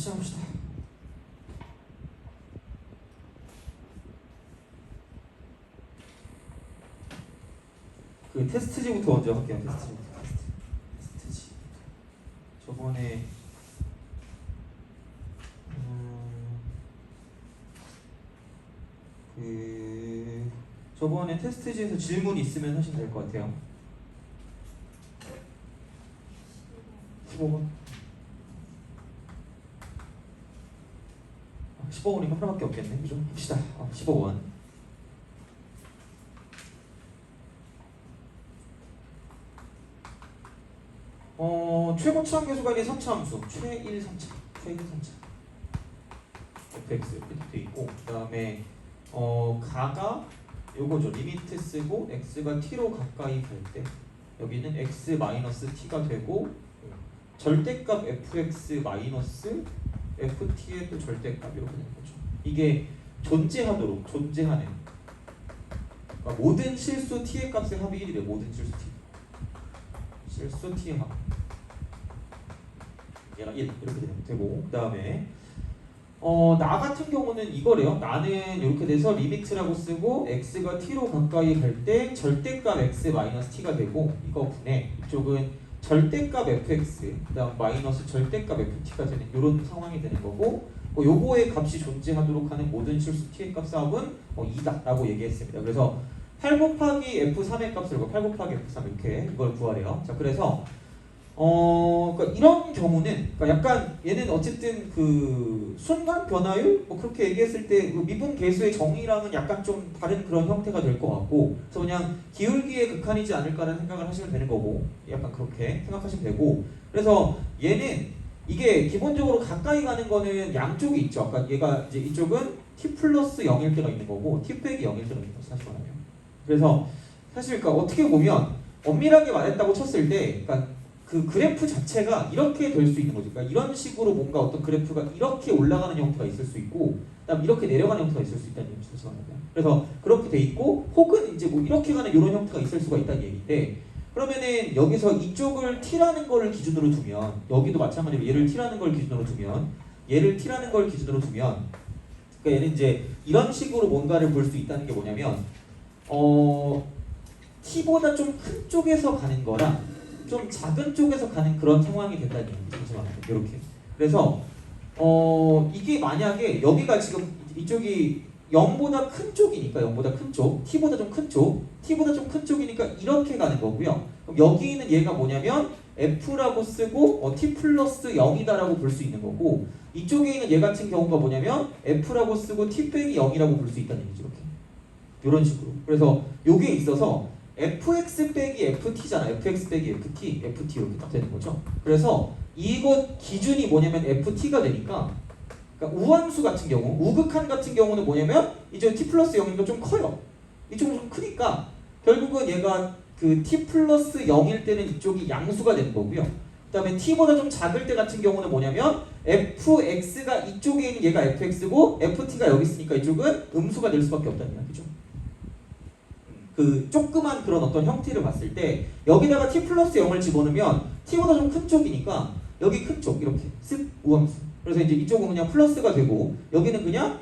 시작합시다. 그 테스트지부터 먼저 할게요. 테스트지. 저번에 저번에 테스트지에서 질문 있으면 하시면 될 것 같아요. 15번. 15번이면 하나밖에 없겠네. 그죠? 봅시다. 15번. 최고 치환계수관이 3차 함수 최1, 3차 fx 이렇게 돼 있고, 그 다음에 가가 요거죠. 리미트 쓰고 x가 t로 가까이 갈 때 여기는 x 마이너스 t가 되고, 절대값 fx 마이너스 ft의 또 절대값 이렇게 되는 거죠. 이게 존재하는, 그러니까 모든 실수 t의 값의 합이 1이래. 모든 실수 t의 합 얘가 1 이렇게 되고, 그 다음에 나 같은 경우는 이거래요. 나는 이렇게 돼서 리미트라고 쓰고 x가 t로 가까이 갈 때 절대값 x 마이너스 t가 되고, 이거 분해 이쪽은 절대값 fx 그 다음 마이너스 절대값 ft가 되는 이런 상황이 되는 거고, 요거의 값이 존재하도록 하는 모든 실수 t의 값의 합은 2다 라고 얘기했습니다. 그래서 8 곱하기 f3의 값을 8 곱하기 f3 이렇게 이걸 구하래요. 자, 그래서 그러니까 이런 경우는, 그러니까 약간 얘는 어쨌든 그 순간 변화율 그렇게 얘기했을 때 그 미분 계수의 정의랑은 약간 좀 다른 그런 형태가 될 것 같고, 그래서 그냥 기울기의 극한이지 않을까라는 생각을 하시면 되는 거고, 약간 그렇게 생각하시면 되고, 그래서 얘는 이게 기본적으로 가까이 가는 거는 양쪽이 있죠. 아까 얘가 이제 이쪽은 t 플러스 0일 때가 있는 거고 t 빼기 0일 때가 있는 거죠, 사실 말하면. 그래서 사실 그러니까 어떻게 보면 엄밀하게 말했다고 쳤을 때, 그러니까 그 그래프 자체가 이렇게 될 수 있는 거죠. 그러니까 이런 식으로 뭔가 어떤 그래프가 이렇게 올라가는 형태가 있을 수 있고, 그다음 이렇게 내려가는 형태가 있을 수 있다는 얘기죠. 그래서 그렇게 돼 있고, 혹은 이제 뭐 이렇게 가는 이런 형태가 있을 수가 있다는 얘기인데, 그러면은 여기서 이쪽을 t라는 거를 기준으로 두면, 여기도 마찬가지로 얘를 t라는 걸 기준으로 두면, 그러니까 얘는 이제 이런 식으로 뭔가를 볼 수 있다는 게 뭐냐면, t보다 좀 큰 쪽에서 가는 거랑 좀 작은 쪽에서 가는 그런 상황이 된다는 얘기죠. 이렇게. 그래서 이게 만약에 여기가 지금 이쪽이 0보다 큰 쪽이니까, 0보다 큰 쪽, t보다 좀 큰 쪽이니까 이렇게 가는 거고요. 그럼 여기 있는 얘가 뭐냐면 f라고 쓰고 t 플러스 0이다라고 볼 수 있는 거고, 이쪽에 있는 얘 같은 경우가 뭐냐면 f라고 쓰고 t 빼기 0이라고 볼 수 있다는 얘기죠. 이렇게. 이런 식으로. 그래서 요게 있어서 fx 빼기 ft잖아. fx 빼기 ft 이렇게 딱 되는 거죠. 그래서 이거 기준이 뭐냐면 ft가 되니까, 그러니까 우함수 같은 경우, 우극한 같은 경우는 뭐냐면 이제 t 플러스 0이니까 좀 커요. 이쪽은 좀 크니까 결국은 얘가 그 t 플러스 0일 때는 이쪽이 양수가 되는 거고요. 그 다음에 t보다 좀 작을 때 같은 경우는 뭐냐면 fx가 이쪽에 있는 얘가 fx고 ft가 여기 있으니까 이쪽은 음수가 될 수밖에 없다는 이야기죠. 그 조그만 그런 어떤 형태를 봤을 때 여기다가 t 플러스 0을 집어넣으면 t보다 좀 큰 쪽이니까 여기 큰 쪽 이렇게 쓱 우함수. 그래서 이제 이쪽은 그냥 플러스가 되고 여기는 그냥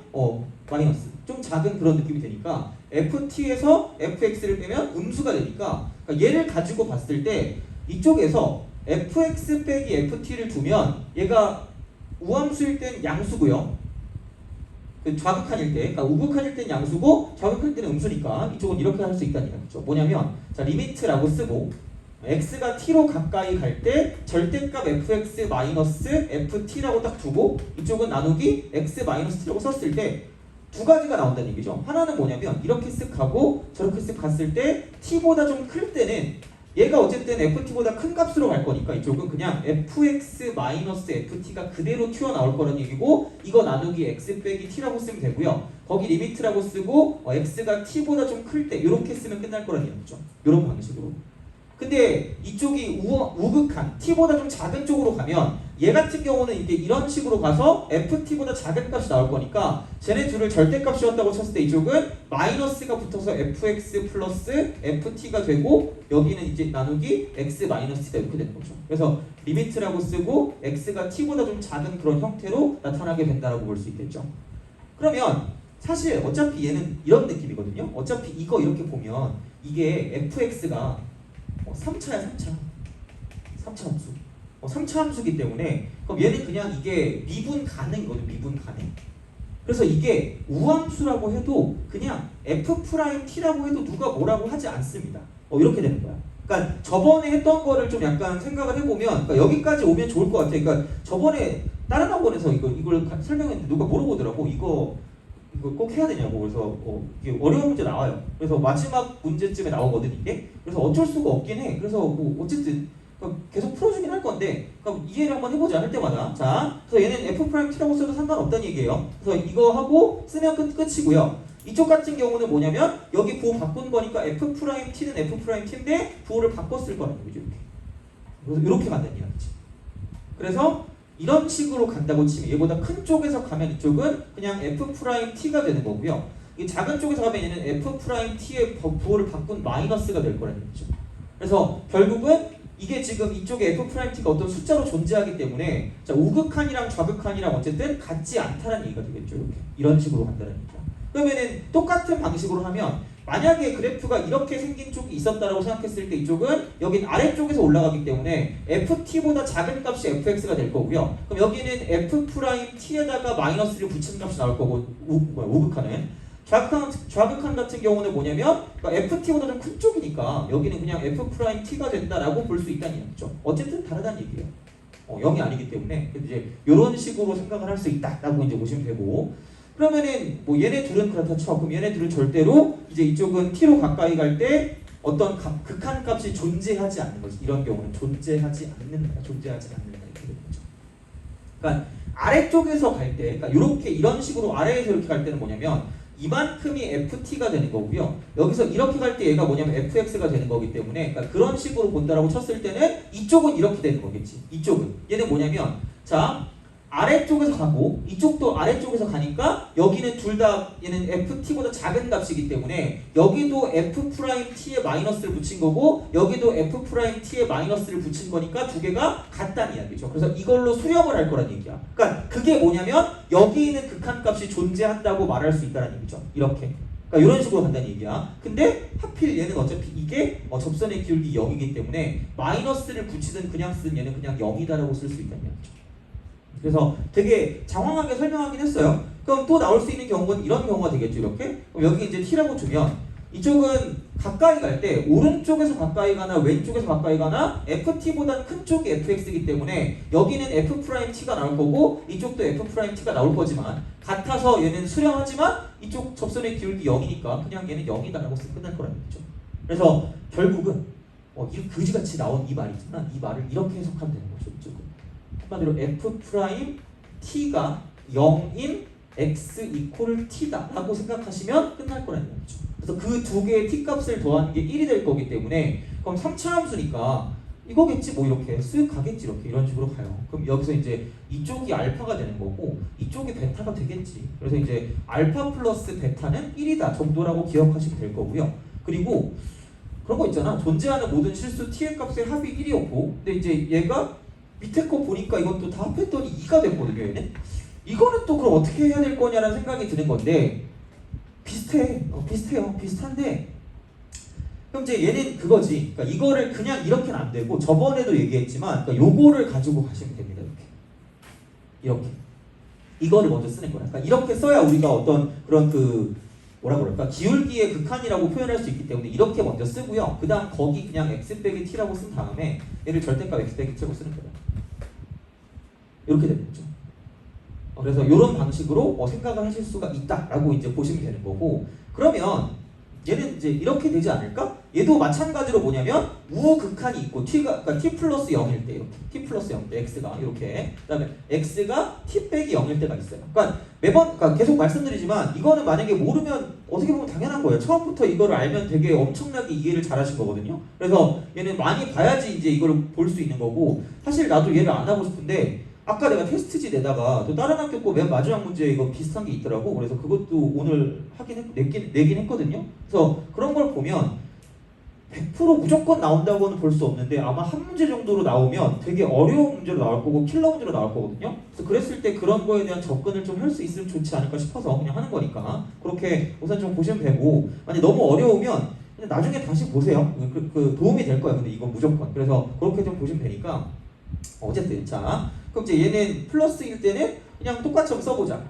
마이너스. 좀 작은 그런 느낌이 되니까 ft에서 fx를 빼면 음수가 되니까, 그러니까 얘를 가지고 봤을 때 이쪽에서 fx 빼기 ft를 두면 얘가 우함수일 땐 양수고요. 그 좌극한일 때, 그러니까 우극한일 땐 양수고 좌극한일 때는 음수니까 이쪽은 이렇게 할 수 있다는 얘기죠. 뭐냐면 자, 리미트라고 쓰고 x가 t로 가까이 갈 때 절대값 fx 마이너스 ft라고 딱 두고 이쪽은 나누기 x 마이너스 t라고 썼을 때 두 가지가 나온다는 얘기죠. 하나는 뭐냐면 이렇게 쓱 가고 저렇게 쓱 갔을 때 t보다 좀 클 때는 얘가 어쨌든 ft보다 큰 값으로 갈 거니까 이쪽은 그냥 fx 마이너스 ft가 그대로 튀어나올 거라는 얘기고, 이거 나누기 x 빼기 t라고 쓰면 되고요. 거기 리미트라고 쓰고 x가 t보다 좀 클 때 이렇게 쓰면 끝날 거라는 얘기죠. 이런 방식으로. 근데 이쪽이 우극한 t보다 좀 작은 쪽으로 가면 얘 같은 경우는 이게 이런 식으로 가서 ft보다 작은 값이 나올 거니까 쟤네 둘을 절대값이었다고 쳤을 때 이쪽은 마이너스가 붙어서 fx 플러스 ft가 되고 여기는 이제 나누기 x 마이너스 t가 이렇게 되는 거죠. 그래서 리미트라고 쓰고 x가 t보다 좀 작은 그런 형태로 나타나게 된다라고 볼 수 있겠죠. 그러면 사실 어차피 얘는 이런 느낌이거든요. 어차피 이거 이렇게 보면 이게 fx가 3차야 3차 함수. 3차 함수기 때문에 그럼 얘는 그냥 이게 미분 가능이거든요. 미분 가능. 그래서 이게 우함수라고 해도 그냥 f't라고 해도 누가 뭐라고 하지 않습니다. 이렇게 되는 거야. 그러니까 저번에 했던 거를 좀 약간 생각을 해보면 그러니까 여기까지 오면 좋을 것 같아요. 그러니까 저번에 다른 학원에서 이걸 설명했는데 누가 물어보더라고. 이거 꼭 해야 되냐고. 그래서 이게 어려운 문제 나와요. 그래서 마지막 문제쯤에 나오거든 이게. 그래서 어쩔 수가 없긴 해. 그래서 뭐 어쨌든 계속 풀어주긴 할 건데 그럼 이해를 한번 해보자 할 때마다. 자, 그래서 얘는 f't라고 써도 상관없다는 얘기예요. 그래서 이거 하고 쓰면 끝이고요. 이쪽 같은 경우는 뭐냐면 여기 부호 바꾼 거니까 f't는 f't인데 부호를 바꿨을 거라는 거죠. 이렇게. 그래서 이렇게 간다는 이야기지. 그래서 이런 식으로 간다고 치면 얘보다 큰 쪽에서 가면 이쪽은 그냥 f't가 되는 거고요. 이 작은 쪽에서 가면 얘는 f't의 부호를 바꾼 마이너스가 될 거라는 거죠. 그래서 결국은 이게 지금 이쪽에 f't가 어떤 숫자로 존재하기 때문에 자, 우극한이랑 좌극한이랑 어쨌든 같지 않다는 얘기가 되겠죠. 이렇게. 이런 식으로 간다는 얘기죠. 그러면은 똑같은 방식으로 하면 만약에 그래프가 이렇게 생긴 쪽이 있었다라고 생각했을 때 이쪽은 여긴 아래쪽에서 올라가기 때문에 ft보다 작은 값이 fx가 될 거고요. 그럼 여기는 f't에다가 마이너스를 붙인 값이 나올 거고 우극한은 좌극한 같은 경우는 뭐냐면 그러니까 ft보다 좀 큰 쪽이니까 여기는 그냥 f't가 된다라고 볼 수 있다는 얘기죠. 어쨌든 다르다는 얘기예요. 0이 아니기 때문에 이제 이런 식으로 생각을 할 수 있다라고 이제 보시면 되고 그러면은 뭐 얘네 둘은 그렇다 쳐. 그럼 얘네 둘은 절대로 이제 이쪽은 t로 가까이 갈 때 어떤 극한 값이 존재하지 않는 거지. 이런 경우는 존재하지 않는다 이렇게 되는 거죠. 그러니까 아래쪽에서 갈 때, 그러니까 이렇게 이런 식으로 아래에서 이렇게 갈 때는 뭐냐면 이만큼이 ft가 되는 거고요. 여기서 이렇게 갈 때 얘가 뭐냐면 fx가 되는 거기 때문에 그러니까 그런 식으로 본다라고 쳤을 때는 이쪽은 이렇게 되는 거겠지. 이쪽은 얘는 뭐냐면 자 아래쪽에서 가고 이쪽도 아래쪽에서 가니까 여기는 둘 다 얘는 ft보다 작은 값이기 때문에 여기도 f't에 마이너스를 붙인 거고 여기도 f't에 마이너스를 붙인 거니까 두 개가 같다는 이야기죠. 그래서 이걸로 수렴을 할 거란 얘기야. 그러니까 그게 뭐냐면 여기 있는 극한 값이 존재한다고 말할 수 있다는 얘기죠. 이렇게. 그러니까 이런 식으로 간다는 얘기야. 근데 하필 얘는 어차피 이게 접선의 기울기 0이기 때문에 마이너스를 붙이든 그냥 쓰든 얘는 그냥 0이다라고 쓸 수 있다는 얘기죠. 그래서 되게 장황하게 설명하긴 했어요. 그럼 또 나올 수 있는 경우는 이런 경우가 되겠죠. 이렇게. 그럼 여기 이제 t라고 두면 이쪽은 가까이 갈 때 오른쪽에서 가까이 가나 왼쪽에서 가까이 가나 ft보다 큰 쪽이 fx이기 때문에 여기는 f't가 나올 거고 이쪽도 f't가 나올 거지만 같아서 얘는 수렴하지만 이쪽 접선의 기울기 0이니까 그냥 얘는 0이다라고 쓰면 끝날 거라는 거죠. 그래서 결국은 이 그지같이 나온 이 말이 있잖아. 이 말을 이렇게 해석하면 되는 거죠. 이쪽은. 한마디로 f't가 0인 x 이퀄 t다 라고 생각하시면 끝날 거라는 거죠. 그래서 그 두 개의 t 값을 더하는 게 1이 될 거기 때문에 그럼 3차 함수니까 이거겠지 뭐 이렇게 쓱 가겠지 이렇게 이런 식으로 가요. 그럼 여기서 이제 이쪽이 알파가 되는 거고 이쪽이 베타가 되겠지. 그래서 이제 알파 플러스 베타는 1이다 정도라고 기억하시면 될 거고요. 그리고 그런 거 있잖아. 존재하는 모든 실수 t의 값의 합이 1이었고 근데 이제 얘가 밑에 거 보니까 이것도 다 합했더니 2가 됐거든요. 얘는. 이거는 또 그럼 어떻게 해야 될 거냐라는 생각이 드는 건데 비슷해요. 비슷한데 그럼 이제 얘는 그거지. 그러니까 이거를 그냥 이렇게는 안 되고 저번에도 얘기했지만 그러니까 요거를 가지고 가시면 됩니다. 이렇게 이거를 먼저 쓰는 거야. 그러니까 이렇게 써야 우리가 어떤 그런 그 뭐라 그럴까 기울기의 극한이라고 표현할 수 있기 때문에 이렇게 먼저 쓰고요. 그 다음 거기 그냥 x 빼기 t라고 쓴 다음에 얘를 절대값 x 빼기 t라고 쓰는 거야. 이렇게 되는 거죠. 그래서 이런 방식으로 생각을 하실 수가 있다라고 이제 보시면 되는 거고 그러면 얘는 이제 이렇게 되지 않을까? 얘도 마찬가지로 뭐냐면 우극한이 있고 그러니까 t 플러스 0일 때 이렇게 t 플러스 0일 때 x가 이렇게 그다음에 x가 t 빼기 0일 때가 있어요. 그러니까 매번 그러니까 계속 말씀드리지만 이거는 만약에 모르면 어떻게 보면 당연한 거예요. 처음부터 이거를 알면 되게 엄청나게 이해를 잘하신 거거든요. 그래서 얘는 많이 봐야지 이제 이걸 볼 수 있는 거고 사실 나도 얘를 안 하고 싶은데 아까 내가 테스트지 내다가 또 다른 학교 거 맨 마지막 문제 이거 비슷한 게 있더라고. 그래서 그것도 오늘 내긴 했거든요. 그래서 그런 걸 보면 100% 무조건 나온다고는 볼 수 없는데 아마 한 문제 정도로 나오면 되게 어려운 문제로 나올 거고 킬러 문제로 나올 거거든요. 그래서 그랬을 때 그런 거에 대한 접근을 좀 할 수 있으면 좋지 않을까 싶어서 그냥 하는 거니까 그렇게 우선 좀 보시면 되고, 만약 너무 어려우면 그냥 나중에 다시 보세요. 그 도움이 될 거야. 근데 이건 무조건. 그래서 그렇게 좀 보시면 되니까 어쨌든 자, 그럼 이제 얘는 플러스일 때는 그냥 똑같이 한번 써보자.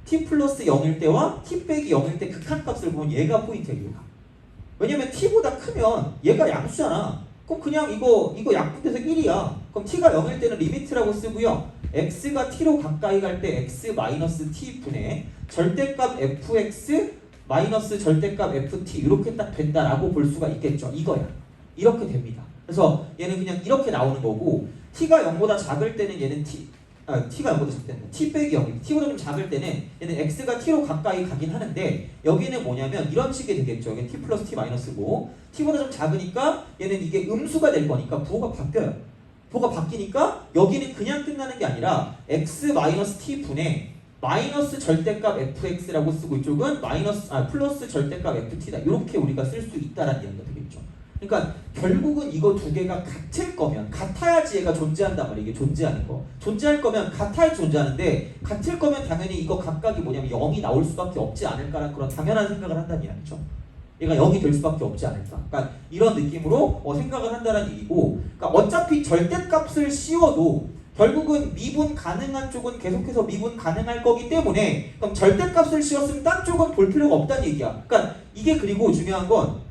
t 플러스 0일 때와 t 빼기 0일 때 극한값을 보면 얘가 포인트야. 얘가. 왜냐면 t보다 크면 얘가 양수잖아. 그럼 그냥 이거 약분돼서 1이야. 그럼 t가 0일 때는 리미트라고 쓰고요. x가 t로 가까이 갈 때 x 마이너스 t 분의 절대값 fx 마이너스 절대값 ft 이렇게 딱 된다라고 볼 수가 있겠죠. 이거야. 이렇게 됩니다. 그래서 얘는 그냥 이렇게 나오는 거고, t가 0보다 작을 때는 얘는 t가 0보다 작을 때는 t 빼기 0, t보다 좀 작을 때는 얘는 x가 t로 가까이 가긴 하는데, 여기는 뭐냐면 이런 식이 되겠죠. 여기 t 플러스 t 마이너스고, t보다 좀 작으니까 얘는 이게 음수가 될 거니까 부호가 바뀌어요. 부호가 바뀌니까 여기는 그냥 끝나는 게 아니라 x 마이너스 t 분의 마이너스 절대값 fx라고 쓰고, 이쪽은 플러스 절대값 ft다. 이렇게 우리가 쓸 수 있다라는 이야기가 되겠죠. 그러니까 결국은 이거 두 개가 같을 거면, 같아야지 얘가 존재한단 말이에요. 이게 존재하는 거. 존재할 거면 같아야지 존재하는데, 같을 거면 당연히 이거 각각이 뭐냐면 0이 나올 수밖에 없지 않을까라는 그런 당연한 생각을 한다는 이야기죠. 얘가 0이 될 수밖에 없지 않을까. 그러니까 이런 느낌으로 생각을 한다는 얘기고, 그러니까 어차피 절대값을 씌워도 결국은 미분 가능한 쪽은 계속해서 미분 가능할 거기 때문에, 그럼 절대값을 씌웠으면 딴 쪽은 볼 필요가 없다는 얘기야. 그러니까 이게, 그리고 중요한 건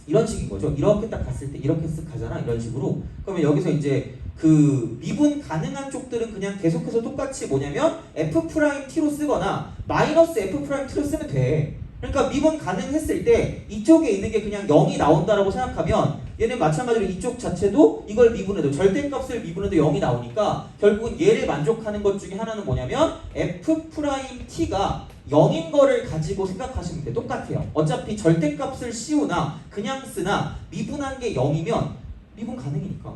이런 식인 거죠. 이렇게 딱 갔을 때 이렇게 쓱 가잖아. 이런 식으로. 그러면 여기서 이제 그 미분 가능한 쪽들은 그냥 계속해서 똑같이 뭐냐면 f't로 쓰거나 마이너스 f't로 쓰면 돼. 그러니까 미분 가능했을 때 이쪽에 있는 게 그냥 0이 나온다라고 생각하면, 얘는 마찬가지로 이쪽 자체도 이걸 미분해도, 절대값을 미분해도 0이 나오니까 결국은 얘를 만족하는 것 중에 하나는 뭐냐면 f't가 0인 거를 가지고 생각하시면 돼. 똑같아요. 어차피 절대값을 씌우나 그냥 쓰나 미분한 게 0이면 미분 가능이니까.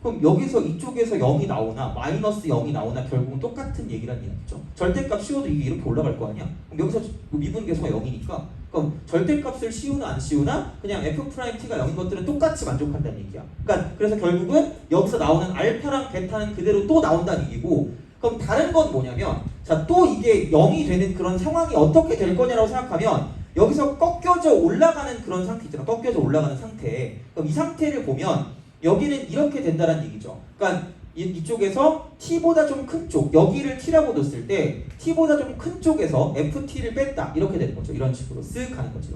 그럼 여기서 이쪽에서 0이 나오나 마이너스 0이 나오나 결국은 똑같은 얘기란 얘기죠. 절대값 씌워도 이게 이렇게 올라갈 거 아니야? 그럼 여기서 미분 계수가 0이니까 그럼 절대값을 씌우나 안 씌우나 그냥 f't가 0인 것들은 똑같이 만족한다는 얘기야. 그러니까 그래서 결국은 여기서 나오는 알파랑 베타는 그대로 또 나온다는 얘기고, 그럼 다른 건 뭐냐면, 자, 또 이게 0이 되는 그런 상황이 어떻게 될 거냐라고 생각하면, 여기서 꺾여져 올라가는 그런 상태 있잖아. 꺾여져 올라가는 상태. 그럼 이 상태를 보면 여기는 이렇게 된다는 얘기죠. 그러니까 이쪽에서 t보다 좀 큰 쪽, 여기를 t라고 뒀을 때 t보다 좀 큰 쪽에서 ft를 뺐다. 이렇게 되는 거죠. 이런 식으로 쓱 가는 거죠.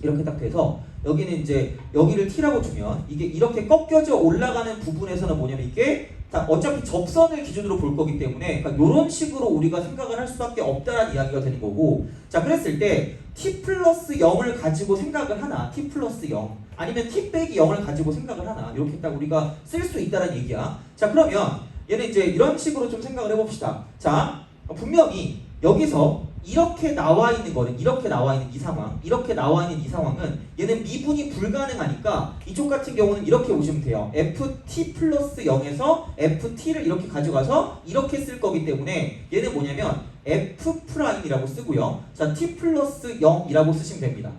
이렇게 딱 돼서 여기는 이제 여기를 t라고 주면 이게 이렇게 꺾여져 올라가는 부분에서는 뭐냐면 이게 자, 어차피 접선을 기준으로 볼 거기 때문에, 그러니까 이런 식으로 우리가 생각을 할 수밖에 없다라는 이야기가 되는 거고, 자, 그랬을 때 t 플러스 0을 가지고 생각을 하나, t 플러스 0 아니면 t 빼기 0을 가지고 생각을 하나, 이렇게 딱 우리가 쓸 수 있다는 얘기야. 자, 그러면 얘는 이제 이런 식으로 좀 생각을 해봅시다. 자, 분명히 여기서 이렇게 나와 있는 거는, 이렇게 나와 있는 이 상황, 이렇게 나와 있는 이 상황은 얘는 미분이 불가능하니까 이쪽 같은 경우는 이렇게 보시면 돼요. ft 플러스 0에서 ft를 이렇게 가져가서 이렇게 쓸 거기 때문에 얘는 뭐냐면 f'이라고 쓰고요. 자, t 플러스 0이라고 쓰시면 됩니다.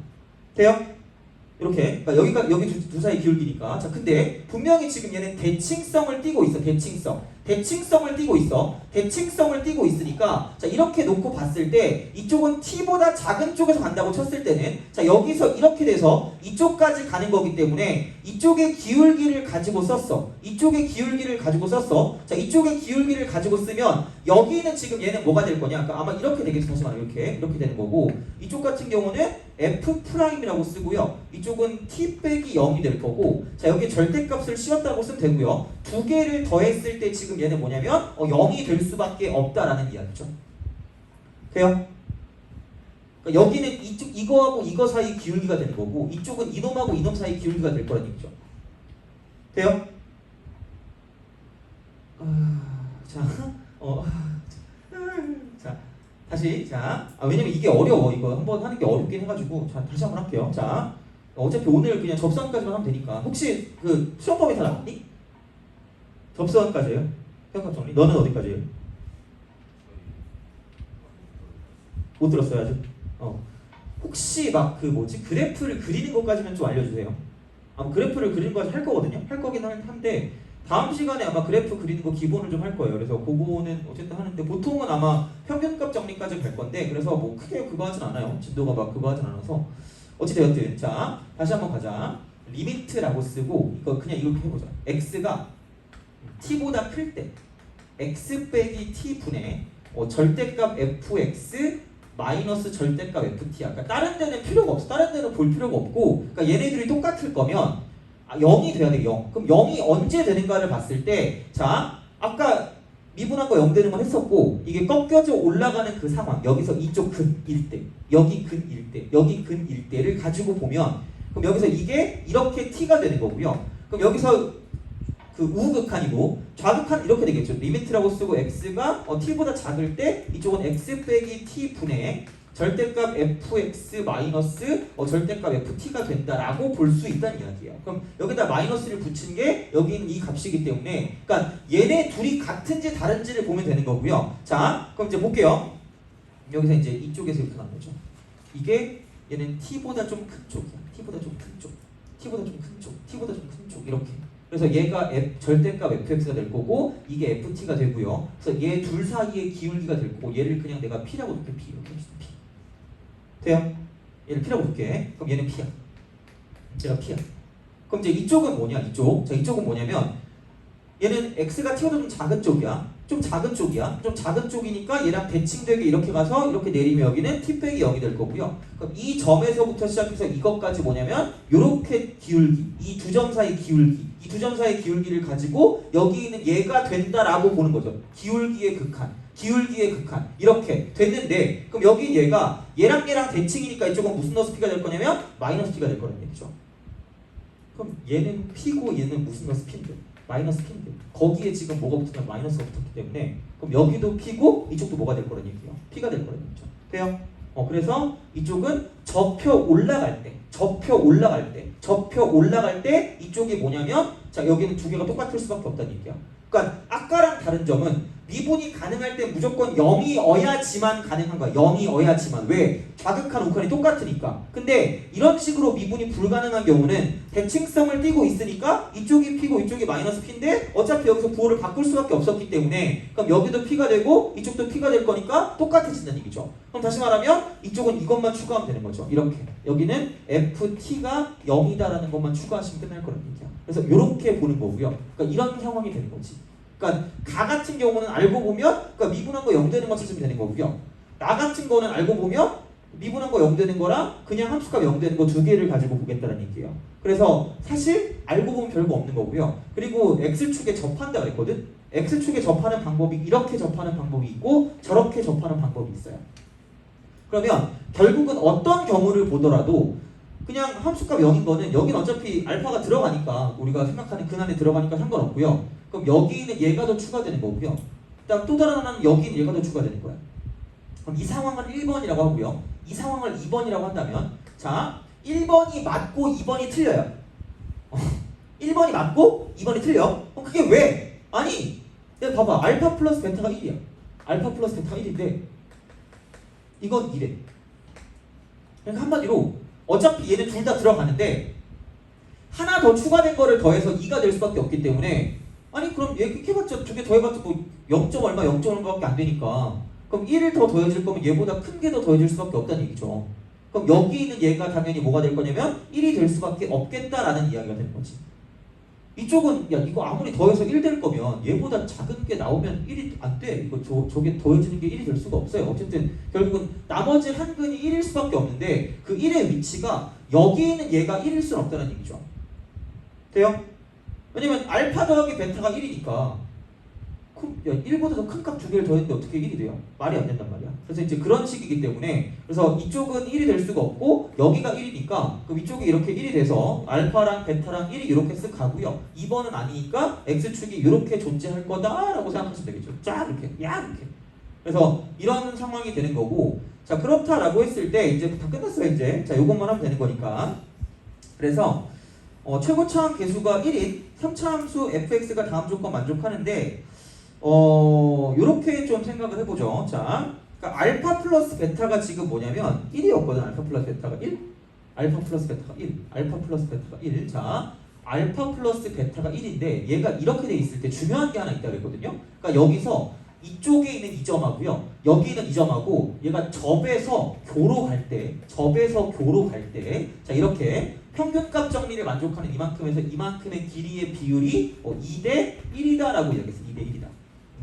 돼요? 이렇게. 그러니까 여기 두 사이 기울기니까. 자, 근데 분명히 지금 얘는 대칭성을 띠고 있어. 대칭성을 띠고 있어. 대칭성을 띠고 있으니까, 자, 이렇게 놓고 봤을 때 이쪽은 t보다 작은 쪽에서 간다고 쳤을 때는, 자, 여기서 이렇게 돼서 이쪽까지 가는 거기 때문에 이쪽의 기울기를 가지고 썼어. 자, 이쪽의 기울기를 가지고 쓰면 여기는 지금 얘는 뭐가 될 거냐? 그러니까 아마 이렇게 되겠죠. 다시 말해 이렇게 되는 거고, 이쪽 같은 경우는 f'이라고 쓰고요. 이쪽은 t 빼기 0이 될 거고, 자, 여기 절대값을 씌웠다고 쓰면 되고요. 두 개를 더했을 때 지금 얘는 뭐냐면 0이 될 수밖에 없다라는 이야기죠. 돼요? 그러니까 여기는 이거하고 이거 사이 기울기가 되는 거고, 이쪽은 이놈하고 이놈 사이 기울기가 될 거라는 얘기죠. 돼요? 자, 다시. 자, 왜냐면 이게 어려워. 이거 한번 하는 게 어렵긴 해가지고. 자, 다시 한번 할게요. 자, 어차피 오늘 그냥 접선까지만 하면 되니까. 혹시 그 수영법이 다 나왔니? 접선까지예요? 평값 정리. 너는 어디까지예요? 못 들었어요 아직? 혹시 막 그 뭐지 그래프를 그리는 것까지만 좀 알려주세요. 아마 그래프를 그리는 거까지 할 거거든요. 할 거긴 한데 다음 시간에 아마 그래프 그리는 거 기본을 좀 할 거예요. 그래서 그거는 어쨌든 하는데 보통은 아마 평균값 정리까지 갈 건데 그래서 뭐 크게 그거 하진 않아요. 진도가 막 그거 하진 않아서 어찌되었든 자 다시 한번 가자. 리미트라고 쓰고 이거 그냥 이렇게 해보자. x가 t보다 클 때 x 빼기 t 분의 절대값 fx 마이너스 절대값 ft. 그러니까 다른 데는 필요가 없어. 다른 데는 볼 필요가 없고 그러니까 얘네들이 똑같을 거면 0이 돼야 돼. 0. 그럼 0이 언제 되는가를 봤을 때 자 아까 미분한 거 0 되는 건 했었고 이게 꺾여져 올라가는 그 상황 여기서 이쪽 근일 때 여기 근일 때 여기 근일 때를 가지고 보면 그럼 여기서 이게 이렇게 t가 되는 거고요. 그럼 여기서 그 우극한이고 좌극한 이렇게 되겠죠. 리미트라고 쓰고 x가 t보다 작을 때 이쪽은 x 빼기 t 분의 절대값 fx 마이너스 절대값 ft가 된다라고 볼 수 있다는 이야기예요. 그럼 여기다 마이너스를 붙인 게 여기 있는 이 값이기 때문에 그러니까 얘네 둘이 같은지 다른지를 보면 되는 거고요. 자 그럼 이제 볼게요. 여기서 이제 이쪽에서 이렇게 나온 거죠. 이게 얘는 t보다 좀 큰 쪽이야. t보다 좀 큰 쪽, t보다 좀 큰 쪽, t보다 좀 큰 쪽 이렇게. 그래서 얘가 절대값 fx가 될 거고 이게 ft가 되고요. 그래서 얘 둘 사이의 기울기가 될 거고 얘를 그냥 내가 p라고 놓게 p 이렇게 해주세요. p. 돼요? 얘를 p라고 놓게. 그럼 얘는 p야. 얘가 p야. 그럼 이제 이쪽은 뭐냐? 이쪽은 뭐냐면 얘는 x가 t보다 좀 작은 쪽이야. 좀 작은 쪽이니까 얘랑 대칭되게 이렇게 가서 이렇게 내리면 여기는 t 빼기 0이 될 거고요. 그럼 이 점에서부터 시작해서 이것까지 뭐냐면 요렇게 기울기, 이 두 점 사이 기울기, 이 두 점 사이 기울기를 가지고 여기 있는 얘가 된다라고 보는 거죠. 기울기의 극한 이렇게 됐는데 그럼 여기 얘가 얘랑 대칭이니까 이쪽은 무슨 너스 p가 될 거냐면 마이너스 p가 될 거라는 얘기죠. 그럼 얘는 p고 얘는 무슨 너스 p인데? 마이너스 p인데 거기에 지금 뭐가 붙으면 마이너스가 붙었기 때문에 그럼 여기도 p고 이쪽도 뭐가 될 거라는 얘기예요. p가 될 거라는 얘기죠. 돼요? 그래서 이쪽은 접혀 올라갈 때 이쪽이 뭐냐면 자 여기는 두 개가 똑같을 수밖에 없다는 얘기야. 그러니까 아까랑 다른 점은 미분이 가능할 때 무조건 0이어야지만 가능한 거야. 0이어야지만. 왜? 좌극한 우극한이 똑같으니까. 근데 이런 식으로 미분이 불가능한 경우는 대칭성을 띠고 있으니까 이쪽이 p고 이쪽이 마이너스 p인데 어차피 여기서 부호를 바꿀 수밖에 없었기 때문에 그럼 여기도 p가 되고 이쪽도 p가 될 거니까 똑같아진다는 얘기죠. 그럼 다시 말하면 이쪽은 이것만 추가하면 되는 거죠. 이렇게. 여기는 ft가 0이다라는 것만 추가하시면 끝날 거라는 얘기야. 그래서 이렇게 보는 거고요. 그러니까 이런 상황이 되는 거지. 그러니까 가 같은 경우는 알고 보면 그러니까 미분한 거 0 되는 거 찾으면 되는 거고요. 나 같은 거는 알고 보면 미분한 거 0 되는 거랑 그냥 함수값 0 되는 거 두 개를 가지고 보겠다는 얘기예요. 그래서 사실 알고 보면 별거 없는 거고요. 그리고 x축에 접한다 그랬거든. x축에 접하는 방법이 이렇게 접하는 방법이 있고 저렇게 접하는 방법이 있어요. 그러면 결국은 어떤 경우를 보더라도 그냥 함수값 0인 거는 여긴 어차피 알파가 들어가니까 우리가 생각하는 근 안에 들어가니까 상관없고요. 그럼 여기는 얘가 더 추가되는 거고요. 그다음 또 다른 하나는 여기는 얘가 더 추가되는 거야. 그럼 이 상황을 1번이라고 하고요. 이 상황을 2번이라고 한다면 자 1번이 맞고 2번이 틀려요. 1번이 맞고 2번이 틀려. 그럼 그게 왜? 아니 내가 봐봐. 알파 플러스 베타가 1이야. 알파 플러스 베타가 1인데 이건 2래. 그러니까 한마디로 어차피 얘는 둘 다 들어가는데 하나 더 추가된 거를 더해서 2가 될 수밖에 없기 때문에 아니 그럼 얘 해봤자 두 개 더해봤자 뭐 0. 얼마 0. 얼마밖에 안 되니까 그럼 1을 더 더해줄 거면 얘보다 큰 게 더 더해질 수밖에 없다는 얘기죠. 그럼 여기 있는 얘가 당연히 뭐가 될 거냐면 1이 될 수밖에 없겠다라는 이야기가 되는 거지. 이쪽은 야 이거 아무리 더해서 1 될 거면 얘보다 작은 게 나오면 1이 안 돼. 이거 저게 더해지는 게 1이 될 수가 없어요. 어쨌든 결국은 나머지 한 근이 1일 수밖에 없는데 그 1의 위치가 여기 있는 얘가 1일 수는 없다는 얘기죠. 돼요? 왜냐면 알파 더하기 베타가 1이니까 야 1보다 더 큰 값 두 개를 더했는데 어떻게 1이 돼요? 말이 안 된단 말이야. 그래서 이제 그런 식이기 때문에 그래서 이쪽은 1이 될 수가 없고 여기가 1이니까 그럼 이쪽이 이렇게 1이 돼서 알파랑 베타랑 1이 이렇게 쓱 가고요. 2번은 아니니까 x축이 이렇게 존재할 거다라고 생각하시면 되겠죠. 쫙 이렇게 이렇게. 그래서 이런 상황이 되는 거고 자 그렇다라고 했을 때 이제 다 끝났어요. 이제 자 요것만 하면 되는 거니까 그래서 최고차항 계수가 1인 3차 함수 fx가 다음 조건 만족하는데 요렇게 좀 생각을 해보죠. 자, 그러니까 알파 플러스 베타가 지금 뭐냐면 1이었거든. 알파 플러스 베타가 1, 알파 플러스 베타가 1, 알파 플러스 베타가 1. 자, 알파 플러스 베타가 1인데 얘가 이렇게 돼 있을 때 중요한 게 하나 있다 그랬거든요. 그러니까 여기서 이쪽에 있는 이 점하고요, 여기 있는 이 점하고 얘가 접에서 교로 갈 때, 자 이렇게 평균값 정리를 만족하는 이만큼에서 이만큼의 길이의 비율이 2대 1이다라고 이야기했어요. 2대 1이다.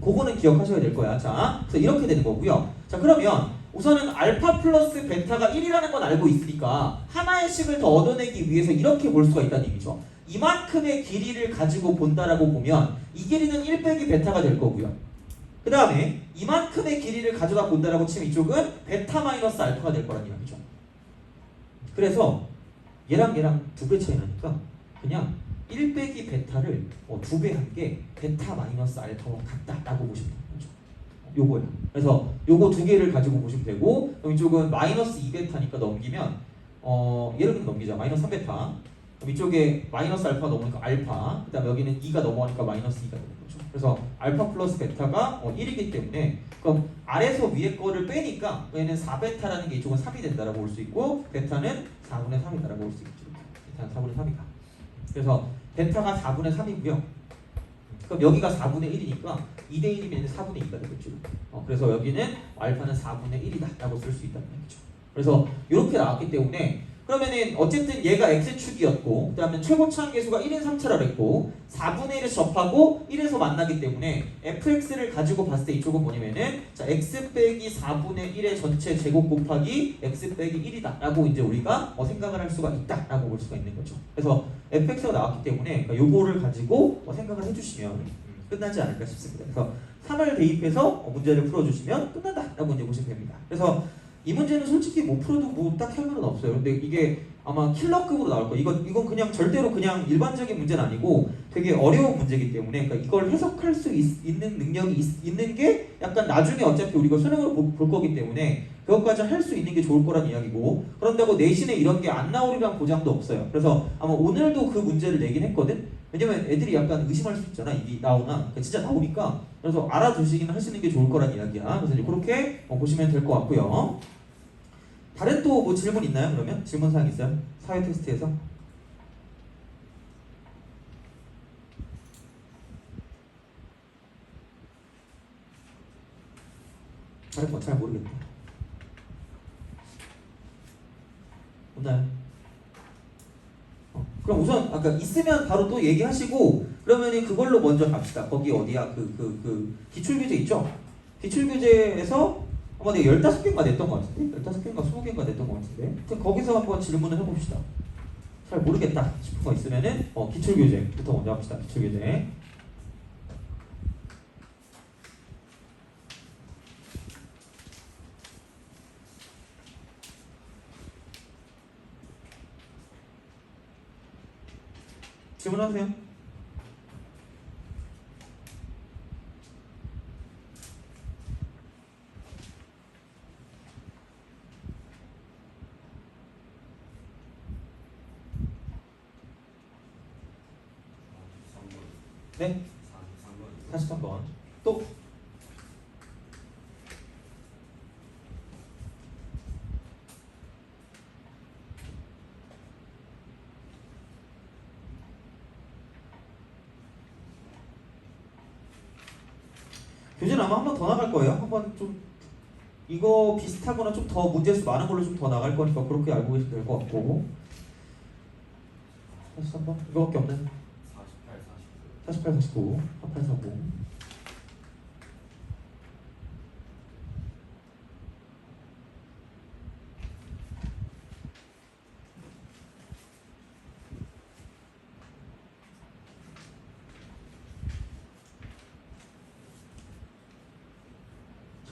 그거는 기억하셔야 될 거야. 자, 그래서 이렇게 되는 거고요. 자, 그러면 우선은 알파 플러스 베타가 1이라는 건 알고 있으니까 하나의 식을 더 얻어내기 위해서 이렇게 볼 수가 있다는 얘기죠. 이만큼의 길이를 가지고 본다라고 보면 이 길이는 1 빼기 베타가 될 거고요. 그 다음에 이만큼의 길이를 가져다 본다라고 치면 이쪽은 베타 마이너스 알파가 될 거란 이야기죠. 그래서 얘랑 2배 차이 나니까 그냥 1 빼기 베타를 2배 한 게 베타 마이너스 알파와 같다라고 보시면 되는 거죠. 요거예요. 그래서 요거 두 개를 가지고 보시면 되고, 그럼 이쪽은 마이너스 2베타니까 넘기면 예를 들면 넘기자. 마이너스 3베타. 그럼 이쪽에 마이너스 알파가 넘으니까 알파, 그 다음에 여기는 2가 넘어가니까 마이너스 2가 되는 거죠. 그래서 알파 플러스 베타가 1이기 때문에 그럼 아래에서 위에 거를 빼니까 얘는 4베타라는 게 이쪽은 3이 된다라고 볼 수 있고, 베타는 4분의 3이다라고 볼 수 있죠. 베타는 4분의 3이다. 그래서 베타가 4분의 3이고요. 그럼 여기가 4분의 1이니까 2대 1이면 4분의 2가 되겠죠. 그래서 여기는 알파는 4분의 1이다라고 쓸 수 있다는 얘기죠. 그래서 이렇게 나왔기 때문에 그러면은 어쨌든 얘가 x축이었고, 그 다음에 최고차항 계수가 1인 3차라 그랬고 4분의 1에서 접하고 1에서 만나기 때문에 fx를 가지고 봤을 때 이쪽은 뭐냐면은 자 x 빼기 4분의 1의 전체 제곱 곱하기 x 빼기 1이다 라고 이제 우리가 생각을 할 수가 있다 라고 볼 수가 있는 거죠. 그래서 fx가 나왔기 때문에 그러니까 요거를 가지고 생각을 해주시면 끝나지 않을까 싶습니다. 그래서 3을 대입해서 문제를 풀어주시면 끝난다 라고 이제 보시면 됩니다. 그래서 이 문제는 솔직히 못 풀어도 뭐 딱 할 말은 없어요. 근데 이게 아마 킬러급으로 나올 거예요. 이건 그냥 절대로 그냥 일반적인 문제는 아니고 되게 어려운 문제이기 때문에 그러니까 이걸 해석할 수 있는 능력이 있는 게 약간 나중에 어차피 우리가 수능으로 볼 거기 때문에 그것까지 할 수 있는 게 좋을 거란 이야기고, 그런다고 내신에 이런 게 안 나오리란 보장도 없어요. 그래서 아마 오늘도 그 문제를 내긴 했거든. 왜냐면 애들이 약간 의심할 수 있잖아. 이게 나오나? 그러니까 진짜 나오니까 그래서 알아두시긴 하시는 게 좋을 거란 이야기야. 그래서 이제 그렇게 보시면 될 것 같고요. 다른 또 뭐 질문 있나요? 그러면 질문사항 있어요? 사회 테스트에서? 다른 건 잘 모르겠다. 없나요? 그럼 우선 아까 있으면 바로 또 얘기하시고 그러면은 그걸로 먼저 갑시다. 거기 어디야? 그 기출교재 있죠? 기출교재에서 아마 내가 15개인가 냈던 것 같은데? 15개인가 20개인가 냈던 것 같은데? 그럼 거기서 한번 질문을 해봅시다. 잘 모르겠다 싶은 거 있으면은 기출교재부터 먼저 합시다. 기출교재. 질문하세요. 네? 43번. 또? 교재는 아마 한 번 더 나갈 거예요. 한번 좀 이거 비슷하거나 좀 더 문제수 많은 걸로 좀 더 나갈 거니까 그렇게 알고 계시면 될 것 같고. 43번? 이거밖에 없네. 48, 49, 48, 49.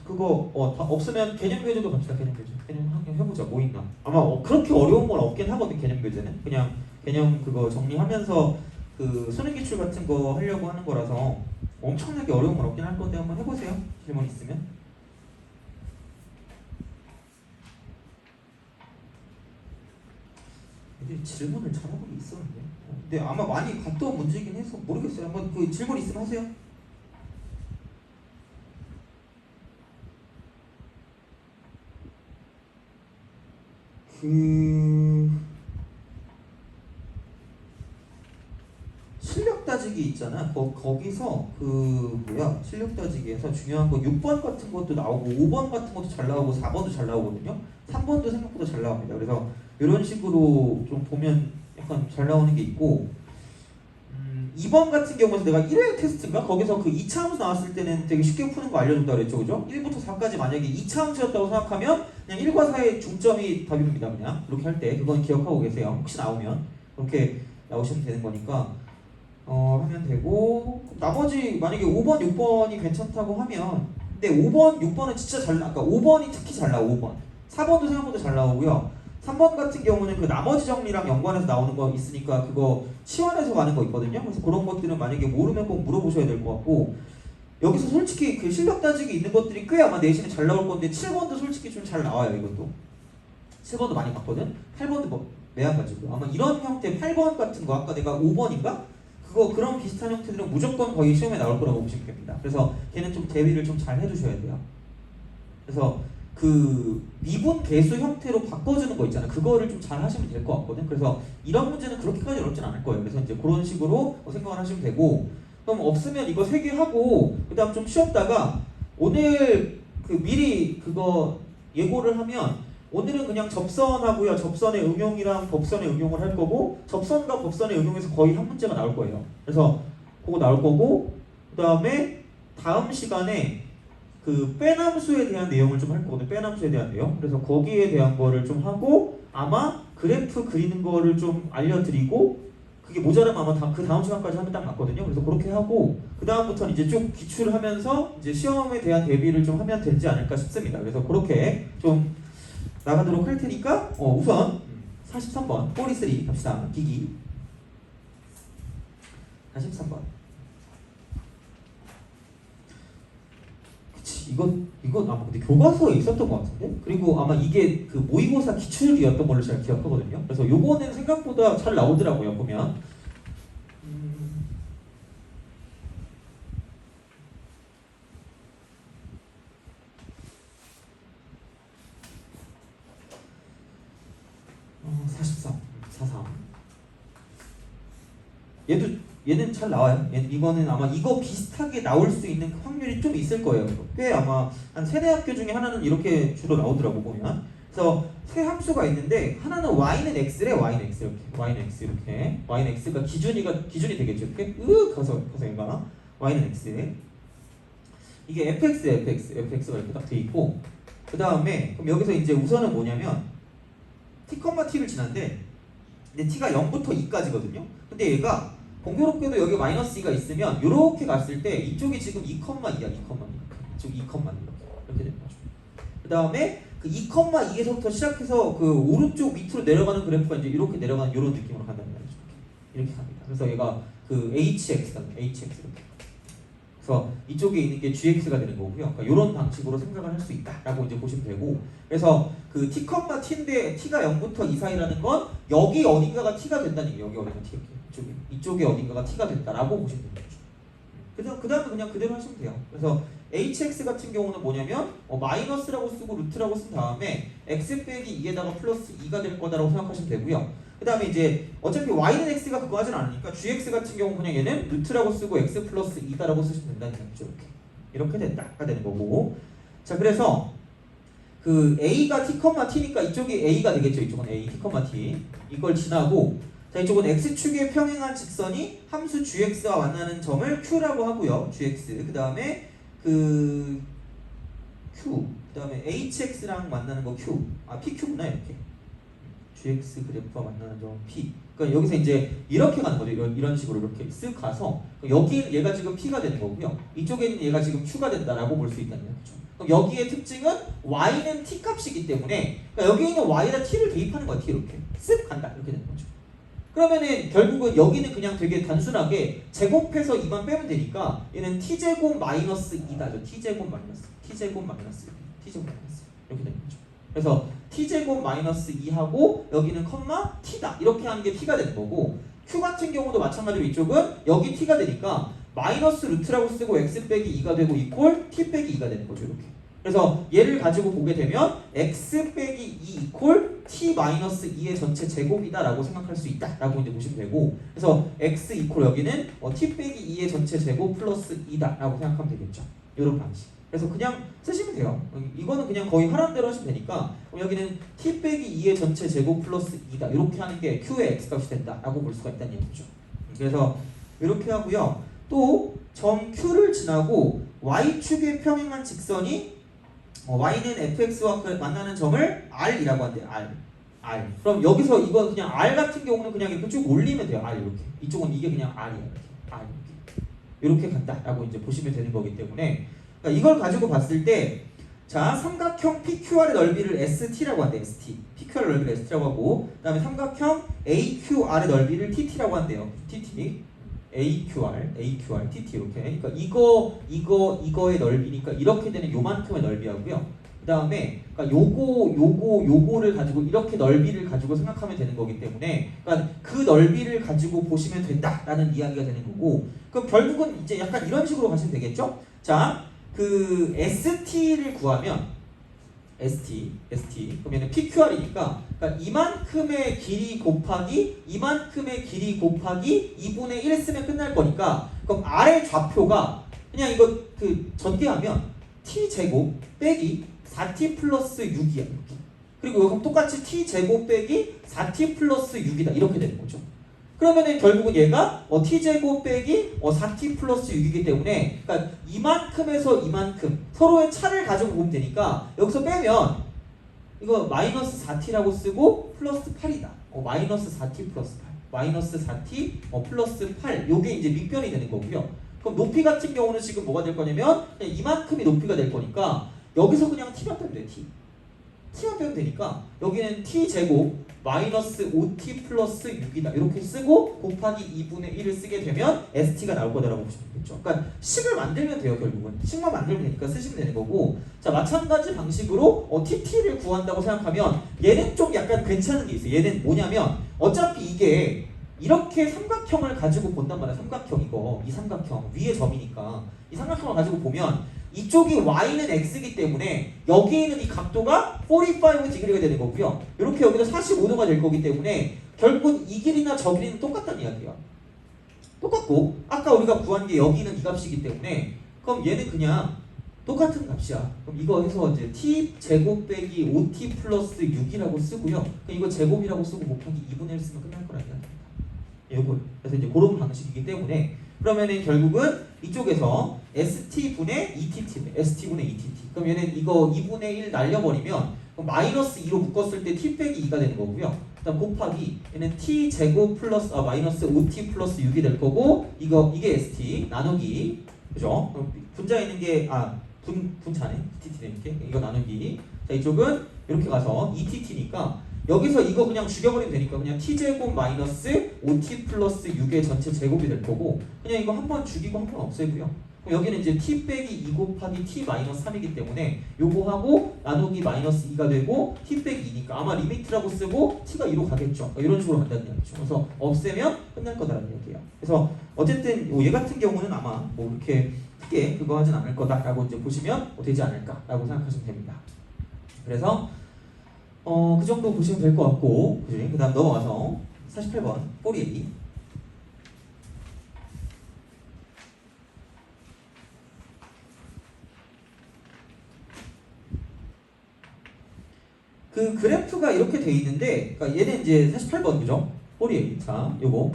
그거 다 없으면 개념 교재도 갑시다. 개념 교재. 개념 한번 해보자. 뭐 있나? 아마 그렇게 어려운 건 없긴 하거든. 개념 교재는 그냥 개념 그거 정리하면서 그 수능 기출 같은 거 하려고 하는 거라서 엄청나게 어려운 건 없긴 할 건데 한번 해보세요. 질문 있으면. 애들이 질문을 잘하는 게 있었는데. 근데 아마 많이 갔던 문제이긴 해서 모르겠어요. 한번 그 질문 있으면 하세요. 그 실력 따지기 있잖아. 거기서 실력 따지기에서 중요한 거 6번 같은 것도 나오고 5번 같은 것도 잘 나오고 4번도 잘 나오거든요. 3번도 생각보다 잘 나옵니다. 그래서 이런 식으로 좀 보면 약간 잘 나오는 게 있고 2번 같은 경우에서 내가 1회 테스트인가? 거기서 그 2차 함수 나왔을 때는 되게 쉽게 푸는 거 알려준다 그랬죠. 그죠? 1부터 4까지 만약에 2차 함수였다고 생각하면 그냥 1과 4의 중점이 답입니다. 그냥 그렇게 할 때 그건 기억하고 계세요. 혹시 나오면 그렇게 나오시면 되는 거니까 하면 되고 나머지 만약에 5번, 6번이 괜찮다고 하면 근데 5번, 6번은 진짜 잘 나와. 그러니까 5번이 특히 잘 나와. 5번 4번도 생각보다 잘 나오고요. 3번 같은 경우는 그 나머지 정리랑 연관해서 나오는 거 있으니까 그거 치환해서 가는 거 있거든요. 그래서 그런 것들은 만약에 모르면 꼭 물어보셔야 될 것 같고 여기서 솔직히 그 실력 따지기 있는 것들이 꽤 아마 내신에 잘 나올 건데 7번도 솔직히 좀 잘 나와요. 이것도 7번도 많이 봤거든. 8번도 뭐 매한가지고 아마 이런 형태 8번 같은 거 아까 내가 5번인가? 그런 비슷한 형태들은 무조건 거의 시험에 나올 거라고 보시면 됩니다. 그래서 걔는 좀 대비를 좀 잘 해주셔야 돼요. 그래서 그 미분 계수 형태로 바꿔주는 거 있잖아요. 그거를 좀 잘 하시면 될 것 같거든. 그래서 이런 문제는 그렇게까지 어렵진 않을 거예요. 그래서 이제 그런 식으로 생각을 하시면 되고 그럼 없으면 이거 3개 하고 그 다음 좀 쉬었다가 오늘 미리 그거 예고를 하면 오늘은 그냥 접선하고요. 접선의 응용이랑 법선의 응용을 할 거고 접선과 법선의 응용에서 거의 한 문제가 나올 거예요. 그래서 그거 나올 거고 그 다음에 다음 시간에 그 빼남수에 대한 내용을 좀 할 거거든요. 빼남수에 대한 내용. 그래서 거기에 대한 거를 좀 하고 아마 그래프 그리는 거를 좀 알려드리고 그게 모자라면 아마 그 다음 시간까지 하면 딱 맞거든요. 그래서 그렇게 하고 그 다음부터는 이제 쭉 기출을 하면서 이제 시험에 대한 대비를 좀 하면 되지 않을까 싶습니다. 그래서 그렇게 좀 나가도록 할 테니까 우선 43번 43 갑시다. 기기 43번 그치 이건 아마 근데 교과서에 있었던 것 같은데 그리고 아마 이게 그 모의고사 기출이었던 걸로 제가 기억하거든요. 그래서 요거는 생각보다 잘 나오더라고요. 보면 43 43 얘는 잘 나와요. 이거는 아마 이거 비슷하게 나올 수 있는 확률이 좀 있을 거예요. 꽤 아마 한 세네 학교 중에 하나는 이렇게 주로 나오더라고 보면. 그래서 세 함수가 있는데 하나는 y는 x래. y는 x 이렇게. y는 x 이렇게. y는 x가 기준이 되겠죠. 이렇게 가서 얘가 y는 x. 이게 fx가 이렇게 딱 돼 있고 그 다음에 그럼 여기서 이제 우선은 뭐냐면 t, t를 지난데 근데 t가 0부터 2까지거든요. 근데 얘가 공교롭게도 여기 마이너스 2가 있으면 이렇게 갔을 때 이쪽이 지금 2,2야. 2,2 이쪽 2,2 이렇게 되는 거죠. 그 다음에 그 2,2에서부터 시작해서 그 오른쪽 밑으로 내려가는 그래프가 이제 이렇게 내려가는 이런 느낌으로 간다는 말이죠. 이렇게 갑니다. 그래서 얘가 그 hx가 hx 이렇게. 그래서 이쪽에 있는 게 gx가 되는 거고요. 그러니까 이런 방식으로 생각을 할 수 있다라고 이제 보시면 되고, 그래서 그 t, t인데 t가 0부터 2 사이라는 건 여기 어딘가가 t가 된다는 얘기예요. 여기 어딘가 t 이쪽에 어딘가가 t가 된다라고 보시면 됩니다. 그래서 그 다음에 그냥 그대로 하시면 돼요. 그래서 hx 같은 경우는 뭐냐면 마이너스라고 쓰고 루트라고 쓴 다음에 x 빼기 2에다가 플러스 2가 될 거다라고 생각하시면 되고요. 그 다음에 이제 어차피 y는 x가 그거 하진 않으니까 gx 같은 경우 그냥 얘는 루트라고 쓰고 x 플러스 2다라고 쓰시면 된다는 얘기죠. 이렇게 된다가 되는 거고. 자, 그래서 그 a가 t, t니까 이쪽이 a가 되겠죠. 이쪽은 a, t, t 이걸 지나고 자, 이쪽은 x축에 평행한 직선이 함수 gx와 만나는 점을 q라고 하고요. gx 그 다음에 q 그 다음에 hx랑 만나는 거 q pq구나 이렇게 gx 그래프와 만나는 점 p. 그러니까 여기서 이제 이렇게 가는 거죠. 이런 식으로 이렇게 쓱 가서 여기 얘가 지금 p가 되는 거고요. 이쪽에는 얘가 지금 q가 된다라고 볼 수 있다는 거죠. 그럼 여기의 특징은 y는 t 값이기 때문에 그러니까 여기 있는 y에다 t를 대입하는 거야. t 이렇게 쓱 간다 이렇게 되는 거죠. 그러면은 결국은 여기는 그냥 되게 단순하게 제곱해서 2만 빼면 되니까 얘는 t제곱 마이너스 2다죠. t제곱 마이너스 이렇게 되는 거죠. 그래서 t제곱 마이너스 2하고 여기는 컴마 t다 이렇게 하는 게 t가 되는 거고, q 같은 경우도 마찬가지로 이쪽은 여기 t가 되니까 마이너스 루트라고 쓰고 x 빼기 2가 되고 이퀄 t 빼기 2가 되는 거죠. 이렇게. 그래서 얘를 가지고 보게 되면 x 빼기 2 이퀄 t t-2의 전체 제곱이다라고 생각할 수 있다라고 이제 보시면 되고, 그래서 x 이퀄 여기는 t-2의 전체 제곱 플러스 2다라고 생각하면 되겠죠. 이런 방식. 그래서 그냥 쓰시면 돼요. 이거는 그냥 거의 하라는 대로 하시면 되니까, 여기는 t-2의 전체 제곱 플러스 2다 이렇게 하는 게 q의 x값이 된다라고 볼 수가 있다는 얘기죠. 그래서 이렇게 하고요. 또 점 q를 지나고 y축에 평행한 직선이 y는 fx와 만나는 점을 r이라고 한대요. r. 그럼 여기서 이거 그냥 r 같은 경우는 그냥 이렇게 쭉 올리면 돼요. r 이렇게. 이쪽은 이게 그냥 r이야. 이렇게. r 이렇게 간다라고 이제 보시면 되는 거기 때문에, 그러니까 이걸 가지고 봤을 때, 자, 삼각형 PQR의 넓이를 ST라고 한대요. ST. PQR의 넓이를 ST라고 하고, 그다음에 삼각형 AQR의 넓이를 TT라고 한대요. TT. AQR, TT 이렇게. 그러니까 이거의 넓이니까 이렇게 되는 요만큼의 넓이하고요. 그다음에 그러니까 요거를 가지고 이렇게 넓이를 가지고 생각하면 되는 거기 때문에, 그러니까 그 넓이를 가지고 보시면 된다라는 이야기가 되는 거고, 그럼 결국은 이제 약간 이런 식으로 가시면 되겠죠? 자, 그 ST를 구하면 ST 그러면 PQR이니까, 그러니까 이만큼의 길이 곱하기 2분의 1 쓰면 끝날 거니까, 그럼 R의 좌표가 그냥 이거 그 전개하면 T제곱 빼기 4T 플러스 6이야 이렇게. 그리고 여기 똑같이 T제곱 빼기 4T 플러스 6이다 이렇게 되는 거죠. 그러면은 결국은 얘가 t제곱 빼기 4t 플러스 6이기 때문에, 그러니까 이만큼에서 이만큼 서로의 차를 가지고 보면 되니까, 여기서 빼면 이거 마이너스 4t라고 쓰고 플러스 8이다. 마이너스 4t 플러스 8. 마이너스 4t 플러스 8. 요게 이제 밑변이 되는 거고요. 그럼 높이 같은 경우는 지금 뭐가 될 거냐면 그냥 이만큼이 높이가 될 거니까, 여기서 그냥 t만 빼면 돼. t만 빼면 되니까 여기는 t제곱 마이너스 5t 플러스 6이다 이렇게 쓰고 곱하기 2분의 1을 쓰게 되면 st가 나올 거다라고 보시면 되겠죠. 그러니까 식을 만들면 돼요. 결국은 식만 만들면 되니까 쓰시면 되는 거고, 자, 마찬가지 방식으로 t를 구한다고 생각하면 얘는 좀 약간 괜찮은 게 있어요. 얘는 뭐냐면 어차피 이게 이렇게 삼각형을 가지고 본단 말이야. 삼각형 이 삼각형 위의 점이니까 이 삼각형을 가지고 보면 이쪽이 y는 x이기 때문에 여기에 있는 이 각도가 45°가 되는 거고요. 이렇게 여기도 45도가 될 거기 때문에 결국은 이 길이나 저 길이는 똑같다는 이야기야. 똑같고 아까 우리가 구한 게 여기 있는 이 값이기 때문에, 그럼 얘는 그냥 똑같은 값이야. 그럼 이거 해서 이제 t 제곱 빼기 5t 플러스 6이라고 쓰고요. 그럼 이거 제곱이라고 쓰고 곱하기 2분의 1 쓰면 끝날 거라는 이야기입니다. 요거. 그래서 이제 그런 방식이기 때문에, 그러면은 결국은 이쪽에서 ST분의 2TT, ST분의 2TT. 그럼 얘는 이거 2분의 1 날려버리면 그럼 마이너스 2로 묶었을 때 T 빼기 2가 되는 거고요. 그다음 곱하기 얘는 T 제곱 플러스 마이너스 5T 플러스 6이 될 거고, 이게 ST 나누기, 그죠? 그럼 분자에 있는 게 분차네. TT네 이렇게. 이거 나누기. 자, 이쪽은 이렇게 가서 2TT니까 여기서 이거 그냥 죽여버리면 되니까 그냥 t제곱 마이너스 5t 플러스 6의 전체 제곱이 될 거고, 그냥 이거 한 번 죽이고 한 번 없애고요. 그럼 여기는 이제 t 빼기 2 곱하기 t 마이너스 3이기 때문에 요거 하고 나누기 마이너스 2가 되고 t 빼기 2니까 아마 리미트라고 쓰고 t가 2로 가겠죠. 이런 식으로 간다는 얘기죠. 그래서 없애면 끝날 거다라는 얘기예요. 그래서 어쨌든 얘 같은 경우는 아마 뭐 이렇게 크게 그거 하진 않을 거다라고 이제 보시면 되지 않을까라고 생각하시면 됩니다. 그래서 그 정도 보시면 될 것 같고, 그 다음 넘어가서 48번 포리에이. 그 그래프가 이렇게 돼 있는데, 그러니까 얘는 이제 48번 그죠? 포리에이. 자, 요거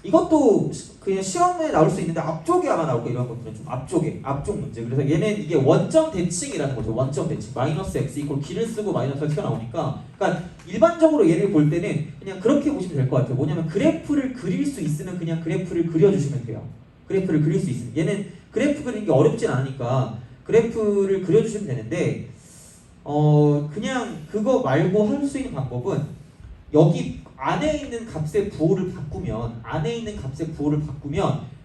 이것도 그냥 시험에 나올 수 있는데 앞쪽에 아마 나올 거예요. 이런 것들은 좀 앞쪽 문제. 그래서 얘는 이게 원점 대칭이라는 거죠. 원점 대칭. 마이너스 x 이퀄 길을 쓰고 마이너스가 튀어나오니까, 그러니까 일반적으로 얘를 볼 때는 그냥 그렇게 보시면 될 것 같아요. 뭐냐면 그래프를 그릴 수 있으면 그냥 그래프를 그려주시면 돼요. 그래프를 그릴 수 있으면. 얘는 그래프 그리는 게 어렵진 않으니까 그래프를 그려주시면 되는데, 그냥 그거 말고 할 수 있는 방법은 여기 안에 있는 값의 부호를 바꾸면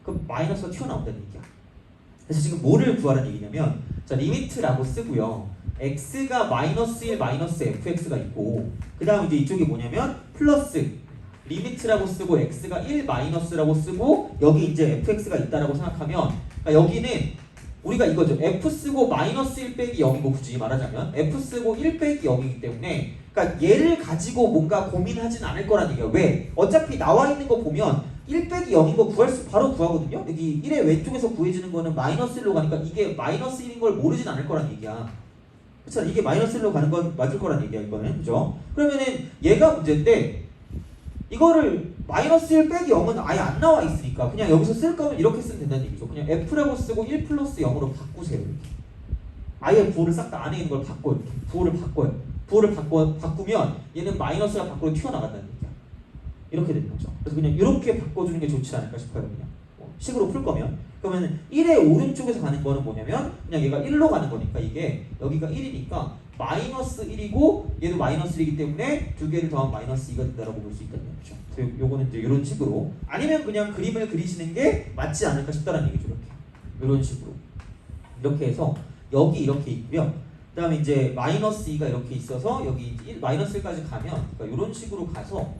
그럼 마이너스가 튀어나온다는 얘기야. 그래서 지금 뭐를 구하라는 얘기냐면, 자, 리미트라고 쓰고요. x가 마이너스 1 마이너스 fx가 있고, 그 다음 이제 이쪽이 뭐냐면 플러스 리미트라고 쓰고 x가 1 마이너스라고 쓰고 여기 이제 fx가 있다라고 생각하면, 그러니까 여기는 우리가 이거죠. F 쓰고 마이너스 1 빼기 0이고 굳이 말하자면 F 쓰고 1 빼기 0이기 때문에 그러니까 얘를 가지고 뭔가 고민하진 않을 거란 얘기야. 왜? 어차피 나와 있는 거 보면 1 빼기 0인 거 바로 구하거든요. 여기 1의 왼쪽에서 구해지는 거는 마이너스 1로 가니까 이게 마이너스 1인 걸 모르진 않을 거란 얘기야. 그렇잖아. 이게 마이너스 1로 가는 건 맞을 거란 얘기야. 이거는. 그죠? 그러면은 얘가 문제인데 이거를 마이너스 1 빼기 0은 아예 안 나와 있으니까 그냥 여기서 쓸 거면 이렇게 쓰면 된다는 얘기죠. 그냥 F라고 쓰고 1 플러스 0으로 바꾸세요. 이렇게. 아예 부호를 싹 다 안에 있는 걸 바꿔요. 이렇게. 부호를 바꿔요. 부호를 바꾸면 얘는 마이너스가 밖으로 튀어나간다는 얘기야. 이렇게 되는 거죠. 그래서 그냥 이렇게 바꿔주는 게 좋지 않을까 싶어요. 그냥 식으로 풀 거면. 그러면 1의 오른쪽에서 가는 거는 뭐냐면 그냥 얘가 1로 가는 거니까 이게 여기가 1이니까 마이너스 1이고 얘도 마이너스 1이기 때문에 두 개를 더하면 마이너스 2가 된다라고 볼 수 있다는 얘기죠. 그래서 요거는 이제 이런 식으로 아니면 그냥 그림을 그리시는 게 맞지 않을까 싶다는 얘기죠. 이렇게 이런 식으로 이렇게 해서 여기 이렇게 있고요. 그 다음에 이제 마이너스 2가 이렇게 있어서 여기 마이너스 1까지 가면 그러니까 이런 식으로 가서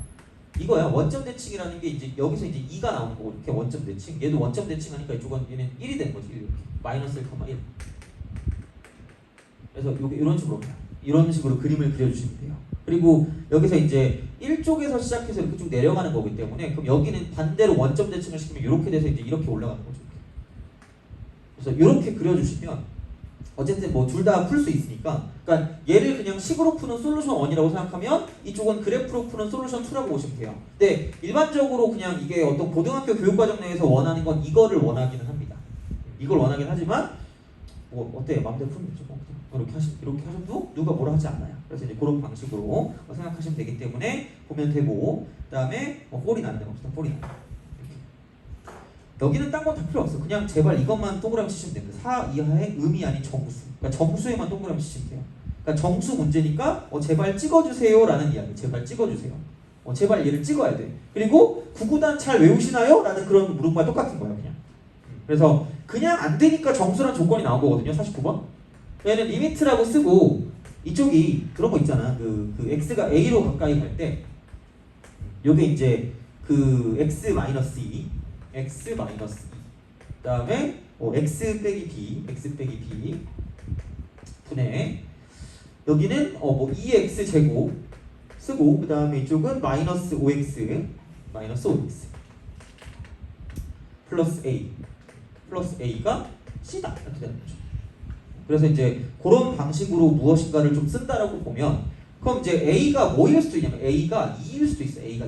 이거야. 원점 대칭이라는 게 이제 여기서 이제 2가 나오는 거고 이렇게 원점 대칭. 얘도 원점 대칭하니까 이쪽은 얘는 1이 되는 거지. 이렇게 마이너스 1, 1. 그래서 요게 이런 식으로 그림을 그려주시면 돼요. 그리고 여기서 이제 1쪽에서 시작해서 이렇게 쭉 내려가는 거기 때문에 그럼 여기는 반대로 원점 대칭을 시키면 이렇게 돼서 이제 이렇게 올라가는 거죠. 그래서 이렇게 그려주시면 어쨌든 뭐 둘 다 풀 수 있으니까 그러니까 얘를 그냥 식으로 푸는 솔루션 1이라고 생각하면 이쪽은 그래프로 푸는 솔루션 2라고 보시면 돼요. 근데 일반적으로 그냥 이게 어떤 고등학교 교육과정 내에서 원하는 건 이거를 원하기는 합니다. 이걸 원하긴 하지만 뭐 어때요? 마음대로 풀면 되죠. 이렇게 하셔도 누가 뭐라 하지 않아요. 그래서 이제 그런 방식으로 생각하시면 되기 때문에 보면 되고 그 다음에 홀이 나는 데가 없어. 홀이 나는 여기는 딴 건 다 필요 없어. 그냥 제발 이것만 동그라미 치시면 됩니다. 4 이하의 음이 아닌 정수. 그러니까 정수에만 동그라미 치시면 돼요. 그러니까 정수 문제니까 제발 찍어주세요 라는 이야기. 제발 찍어주세요. 제발 얘를 찍어야 돼. 그리고 9구단 잘 외우시나요? 라는 그런 물음과 똑같은 거예요. 그냥. 그래서 그냥 안 되니까 정수란 조건이 나온 거거든요. 49번. 얘는 리미트라고 쓰고 이쪽이 그런 거 있잖아. 그 x가 a로 가까이 갈 때 요게 이제 그 x-2 x-2 그 다음에 x 빼기 b 분의 여기는 뭐 2x 제곱 쓰고 그 다음에 이쪽은 마이너스 5x 플러스 a가 c다 이렇게 되는 거죠. 그래서 이제 그런 방식으로 무엇인가를 좀 쓴다라고 보면 그럼 이제 a가 뭐일 수도 있냐면 a가 2일 수도 있어. a가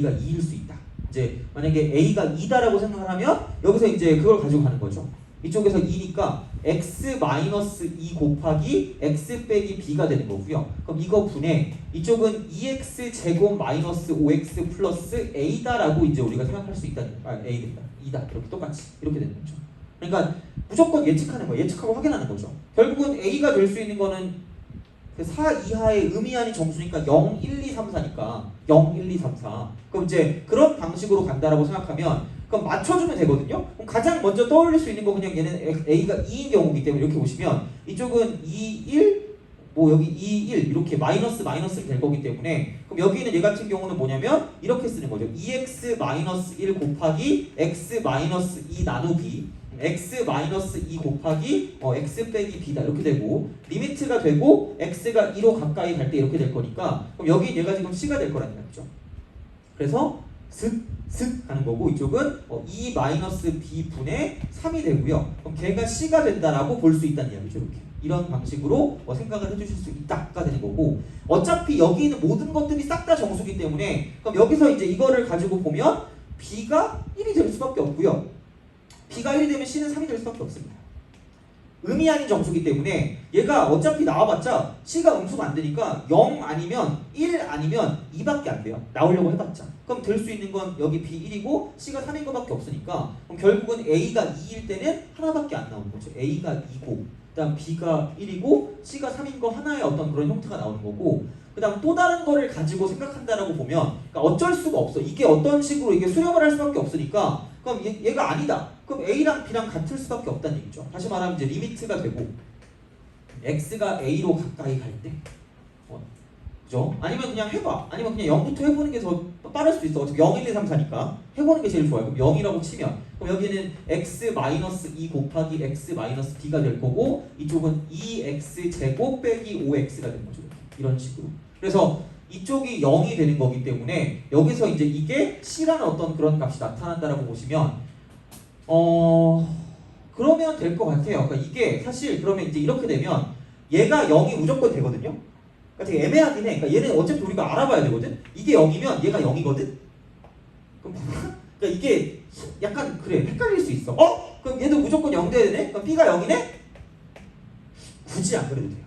2일 수 있다. 이제 만약에 a가 2다라고 생각을 하면 여기서 이제 그걸 가지고 가는 거죠. 이쪽에서 2니까 x-2 곱하기 x 빼기 b가 되는 거고요. 그럼 이거 분해 이쪽은 2x 제곱 마이너스 5x 플러스 a다라고 이제 우리가 생각할 수 있다. a다. 2다. 이렇게 똑같이 이렇게 되는 거죠. 그러니까 무조건 예측하는 거예요. 예측하고 확인하는 거죠. 결국은 a가 될 수 있는 거는 4 이하의 음이 아닌 정수니까 0, 1, 2, 3, 4니까 0, 1, 2, 3, 4 그럼 이제 그런 방식으로 간다라고 생각하면 그럼 맞춰주면 되거든요. 그럼 가장 먼저 떠올릴 수 있는 거 그냥 얘는 a가 2인 경우이기 때문에 이렇게 보시면 이쪽은 2, 1 뭐 여기 2, 1 이렇게 마이너스 될 거기 때문에 그럼 여기는 얘 같은 경우는 뭐냐면 이렇게 쓰는 거죠. 2x-1 곱하기 x-2 나누기 x-2 곱하기 x 빼기 b다 이렇게 되고 리미트가 되고 x가 2로 가까이 갈 때 이렇게 될 거니까 그럼 여기 얘가 지금 c가 될 거라는 거죠. 그래서 슥 하는 거고 이쪽은 2-b 분의 3이 되고요. 그럼 걔가 c가 된다라고 볼 수 있다는 이야기죠. 이렇게 이런 방식으로 생각을 해주실 수 있다가 되는 거고 어차피 여기 있는 모든 것들이 싹 다 정수기 때문에 그럼 여기서 이제 이거를 가지고 보면 b가 1이 될 수밖에 없고요. b가 1이 되면 c는 3이 될 수밖에 없습니다. 음이 아닌 정수기 때문에 얘가 어차피 나와봤자 c가 음수가 안 되니까 0 아니면 1 아니면 2밖에 안 돼요. 나오려고 해봤자. 그럼 될 수 있는 건 여기 b 1이고 c가 3인 거밖에 없으니까 그럼 결국은 a가 2일 때는 하나밖에 안 나오는 거죠. a가 2고 그 다음 b가 1이고 c가 3인 거 하나의 어떤 그런 형태가 나오는 거고 그 다음 또 다른 거를 가지고 생각한다라고 보면 그러니까 어쩔 수가 없어. 이게 어떤 식으로 이게 수렴을 할 수밖에 없으니까 그럼 얘가 아니다. 그럼 a랑 b랑 같을 수밖에 없다는 얘기죠. 다시 말하면 이제 리미트가 되고 x가 a로 가까이 갈 때 그죠? 아니면 그냥 해봐. 아니면 그냥 0부터 해보는 게 더 빠를 수도 있어. 어차피 0, 1, 2, 3, 4니까 해보는 게 제일 좋아요. 그럼 0이라고 치면 그럼 여기는 x-2 곱하기 x-b가 될 거고 이쪽은 2x 제곱 빼기 5x가 되는 거죠. 이런 식으로. 그래서 이쪽이 0이 되는 거기 때문에 여기서 이제 이게 c라는 어떤 그런 값이 나타난다라고 보시면 그러면 될 것 같아요. 그러니까 이게 사실 그러면 이제 이렇게 되면 얘가 0이 무조건 되거든요. 그러니까 되게 애매하긴 해. 그러니까 얘는 어차피 우리가 알아봐야 되거든. 이게 0이면 얘가 0이거든. 그럼 그러니까 이게 약간 그래 헷갈릴 수 있어. 그럼 얘도 무조건 0 돼야 되네? 그럼 B가 0이네? 굳이 안 그래도 돼요.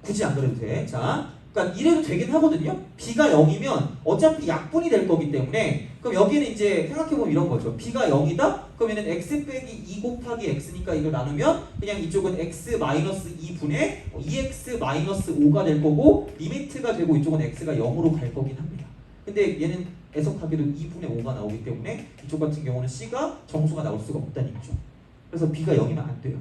굳이 안 그래도 돼. 자, 그러니까 이래도 되긴 하거든요. B가 0이면 어차피 약분이 될 거기 때문에 그럼 여기는 이제 생각해보면 이런 거죠. B가 0이다? 그러면은 x 빼기 2 곱하기 x니까 이걸 나누면 그냥 이쪽은 x-2분의 2x-5가 될 거고 리미트가 되고 이쪽은 x가 0으로 갈 거긴 합니다. 근데 얘는 애석하게도 2분의 5가 나오기 때문에 이쪽 같은 경우는 C가 정수가 나올 수가 없다는 얘기죠. 그래서 B가 0이면 안 돼요.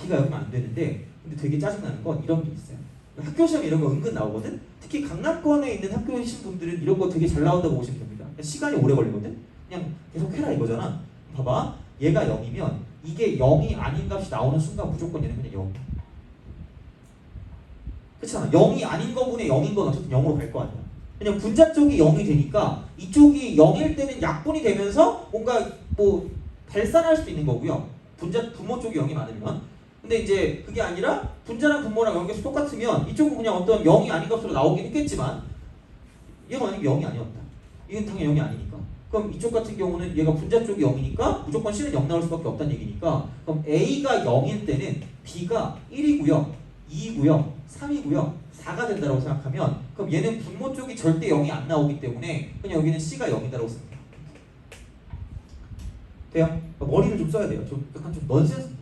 B가 0이면 안 되는데 근데 되게 짜증나는 건 이런 게 있어요. 학교 시험 이런 거 은근 나오거든? 특히 강남권에 있는 학교이신 분들은 이런 거 되게 잘 나온다고 보시면 됩니다. 시간이 오래 걸리거든? 그냥 계속 해라 이거잖아. 봐봐. 얘가 0이면 이게 0이 아닌 값이 나오는 순간 무조건 얘는 그냥 0. 그렇잖아. 0이 아닌 거분의 0인 건 어쨌든 0으로 갈 거 아니야. 그냥 분자 쪽이 0이 되니까 이쪽이 0일 때는 약분이 되면서 뭔가 뭐 발산할 수도 있는 거고요. 분모 쪽이 0이 많으면. 근데 이제 그게 아니라 분자랑 분모랑 연계수 똑같으면 이쪽은 그냥 어떤 0이 아닌 값으로 나오긴 했겠지만 얘가 만약에 0이 아니었다. 이건 당연히 0이 아니니까. 그럼 이쪽 같은 경우는 얘가 분자 쪽이 0이니까 무조건 C는 0 나올 수밖에 없다는 얘기니까 그럼 A가 0일 때는 B가 1이고요, 2이고요, 3이고요, 4가 된다고 생각하면 그럼 얘는 분모 쪽이 절대 0이 안 나오기 때문에 그냥 여기는 C가 0이다라고 생각해요. 돼요? 머리를 좀 써야 돼요. 좀 약간 좀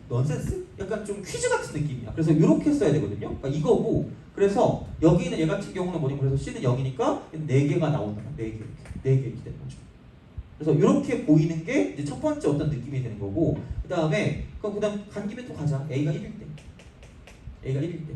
넌센스? 약간 좀 퀴즈 같은 느낌이야. 그래서 이렇게 써야 되거든요. 그러니까 이거고 그래서 여기는 얘 같은 경우는 뭐냐면 그래서 C는 0이니까 4개가 나온다. 4개 이렇게 되는 거죠. 그래서 이렇게 보이는 게 이제 첫 번째 어떤 느낌이 되는 거고 그 다음에 간 김에 또 가자. A가 1일 때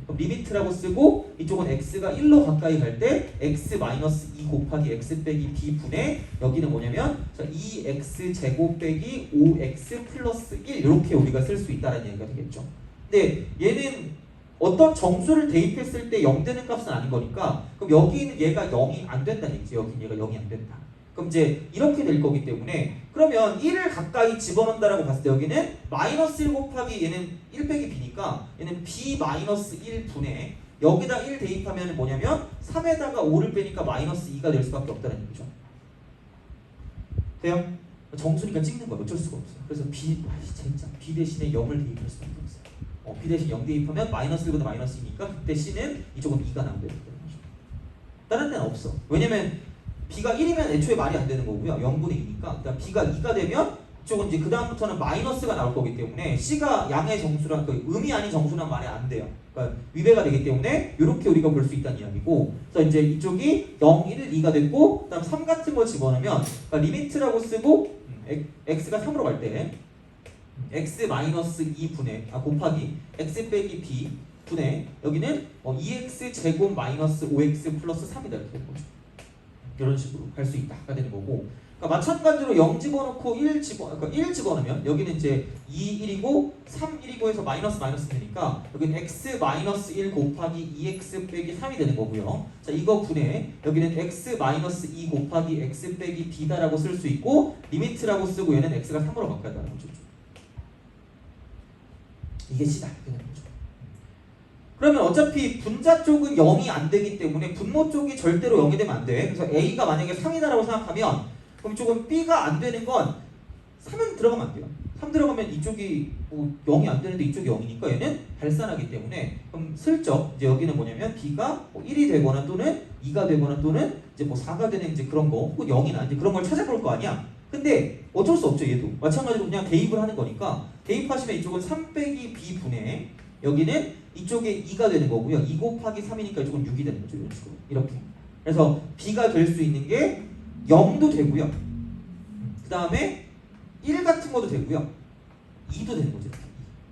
그럼 리미트라고 쓰고 이쪽은 x가 1로 가까이 갈 때 x-2 곱하기 x 빼기 b 분의 여기는 뭐냐면 2x 제곱 빼기 5x 플러스 1 이렇게 우리가 쓸 수 있다는 얘기가 되겠죠. 근데 얘는 어떤 정수를 대입했을 때 0 되는 값은 아닌 거니까 그럼 여기는 얘가 0이 안 된다는 얘기지. 여기는 얘가 0이 안 된다. 그럼 이제 이렇게 될 거기 때문에 그러면 1을 가까이 집어넣는다라고 봤을 때 여기는 마이너스 1 곱하기 얘는 1 빼기 b니까 얘는 b 마이너스 1분의 여기다 1 대입하면 뭐냐면 3에다가 5를 빼니까 마이너스 2가 될 수밖에 없다는 얘기죠. 돼요? 정수니까 찍는 거야. 어쩔 수가 없어요. 그래서 b 대신에 0을 대입할 수밖에 없어요. b 대신 0 대입하면 마이너스 1보다 마이너스 2니까 그때 c는 이쪽은 2가 나오게 되는 거죠. 다른 데는 없어. 왜냐면 b가 1이면 애초에 말이 안 되는 거고요. 0분의 2니까. 그러니까 b가 2가 되면 이쪽은 이제 그 다음부터는 마이너스가 나올 거기 때문에 c가 양의 정수란 음이 아닌 정수란 말이 안 돼요. 그러니까 위배가 되기 때문에 이렇게 우리가 볼 수 있다는 이야기고 그래서 이제 이쪽이 0, 1, 2가 됐고 그 다음 3 같은 걸 집어넣으면 그러니까 리미트라고 쓰고 x가 3으로 갈 때 x-2분의 곱하기 x 빼기 b 분의 여기는 2x 제곱 마이너스 5x 플러스 3이다 이렇게 되는 거죠. 이런 식으로 갈 수 있다가 되는 거고 그러니까 마찬가지로 0 집어넣고 1 집어넣으면 여기는 이제 2, 1이고 3, 1이고 해서 마이너스 되니까 여기는 x 마이너스 1 곱하기 2x 빼기 3이 되는 거고요. 자 이거 분해 여기는 x 마이너스 2 곱하기 x 빼기 b다라고 쓸 수 있고 리미트라고 쓰고 얘는 x가 3으로 바꿔야 되는 거죠. 이게 c다 이렇게 되는 거죠. 그러면 어차피 분자 쪽은 0이 안 되기 때문에 분모 쪽이 절대로 0이 되면 안 돼. 그래서 A가 만약에 3이다라고 생각하면 그럼 이쪽은 B가 안 되는 건 3은 들어가면 안 돼요. 3 들어가면 이쪽이 뭐 0이 안 되는데 이쪽이 0이니까 얘는 발산하기 때문에 그럼 슬쩍 이제 여기는 뭐냐면 B가 뭐 1이 되거나 또는 2가 되거나 또는 이제 뭐 4가 되는 이제 그런 거 혹은 0이나 이제 그런 걸 찾아볼 거 아니야. 근데 어쩔 수 없죠. 얘도 마찬가지로 그냥 대입을 하는 거니까 대입하시면 이쪽은 3 빼기 B 분의 여기는 이쪽에 2가 되는 거고요. 2 곱하기 3이니까 이쪽은 6이 되는 거죠. 이런 식으로. 이렇게. 그래서 B가 될 수 있는 게 0도 되고요. 그 다음에 1 같은 것도 되고요. 2도 되는 거죠.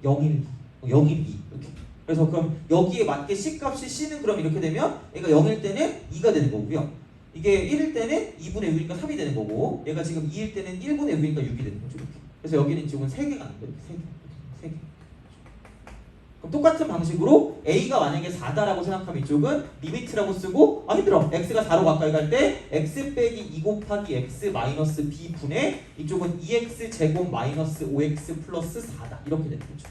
0, 1, 2. 0, 1, 2. 이렇게. 그래서 그럼 여기에 맞게 C값이 C는 그럼 이렇게 되면 얘가 0일 때는 2가 되는 거고요. 이게 1일 때는 2분의 6이니까 3이 되는 거고 얘가 지금 2일 때는 1분의 6이니까 6이 되는 거죠. 이렇게. 그래서 여기는 지금 3개가 안 돼요. 3개. 그럼 똑같은 방식으로 A가 만약에 4다라고 생각하면 이쪽은 리미트라고 쓰고 힘들어. X가 4로 가까이 갈 때 X 빼기 2 곱하기 X 마이너스 B 분의 이쪽은 2X 제곱 마이너스 5X 플러스 4다. 이렇게 되는 거죠.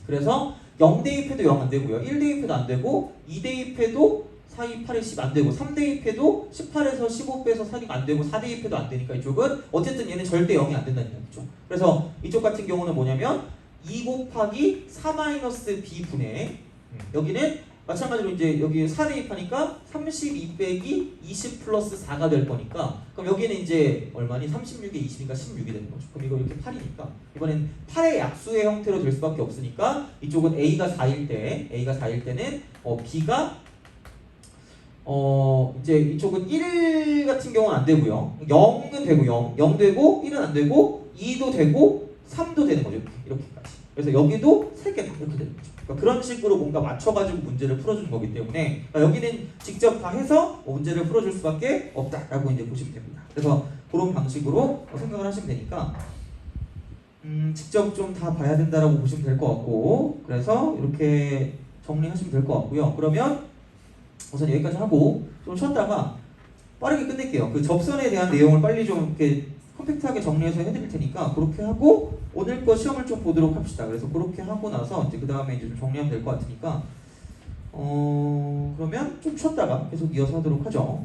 그래서 0 대입해도 0 안 되고요. 1 대입해도 안 되고 2 대입해도 4, 2, 8에 10 안 되고 3 대입해도 18에서 15 빼서 4가 안 되고 4 대입해도 안 되니까 이쪽은 어쨌든 얘는 절대 0이 안 된다는 얘기죠. 그래서 이쪽 같은 경우는 뭐냐면 2 곱하기 4 마이너스 B 분의 여기는 마찬가지로 이제 여기 4 대입하니까 32 빼기 20 플러스 4가 될 거니까 그럼 여기는 이제 얼마니? 36에 20이니까 16이 되는 거죠. 그럼 이거 이렇게 8이니까 이번엔 8의 약수의 형태로 될 수밖에 없으니까 이쪽은 A가 4일 때는 B가 이제 이쪽은 1 같은 경우는 안 되고요. 0은 되고 0 되고 1은 안 되고 2도 되고 3도 되는 거죠. 이렇게까지. 그래서 여기도 3개 다 이렇게 되는 거죠. 그러니까 그런 식으로 뭔가 맞춰가지고 문제를 풀어주는 거기 때문에 여기는 직접 다 해서 문제를 풀어줄 수밖에 없다라고 이제 보시면 됩니다. 그래서 그런 방식으로 생각을 하시면 되니까 직접 좀 다 봐야 된다라고 보시면 될 것 같고 그래서 이렇게 정리하시면 될 것 같고요. 그러면 우선 여기까지 하고 좀 쉬었다가 빠르게 끝낼게요. 그 접선에 대한 내용을 빨리 좀 이렇게 컴팩트하게 정리해서 해드릴 테니까 그렇게 하고 오늘 거 시험을 좀 보도록 합시다. 그래서 그렇게 하고 나서 이제 그 다음에 이제 좀 정리하면 될 것 같으니까 그러면 좀 쉬었다가 계속 이어서 하도록 하죠.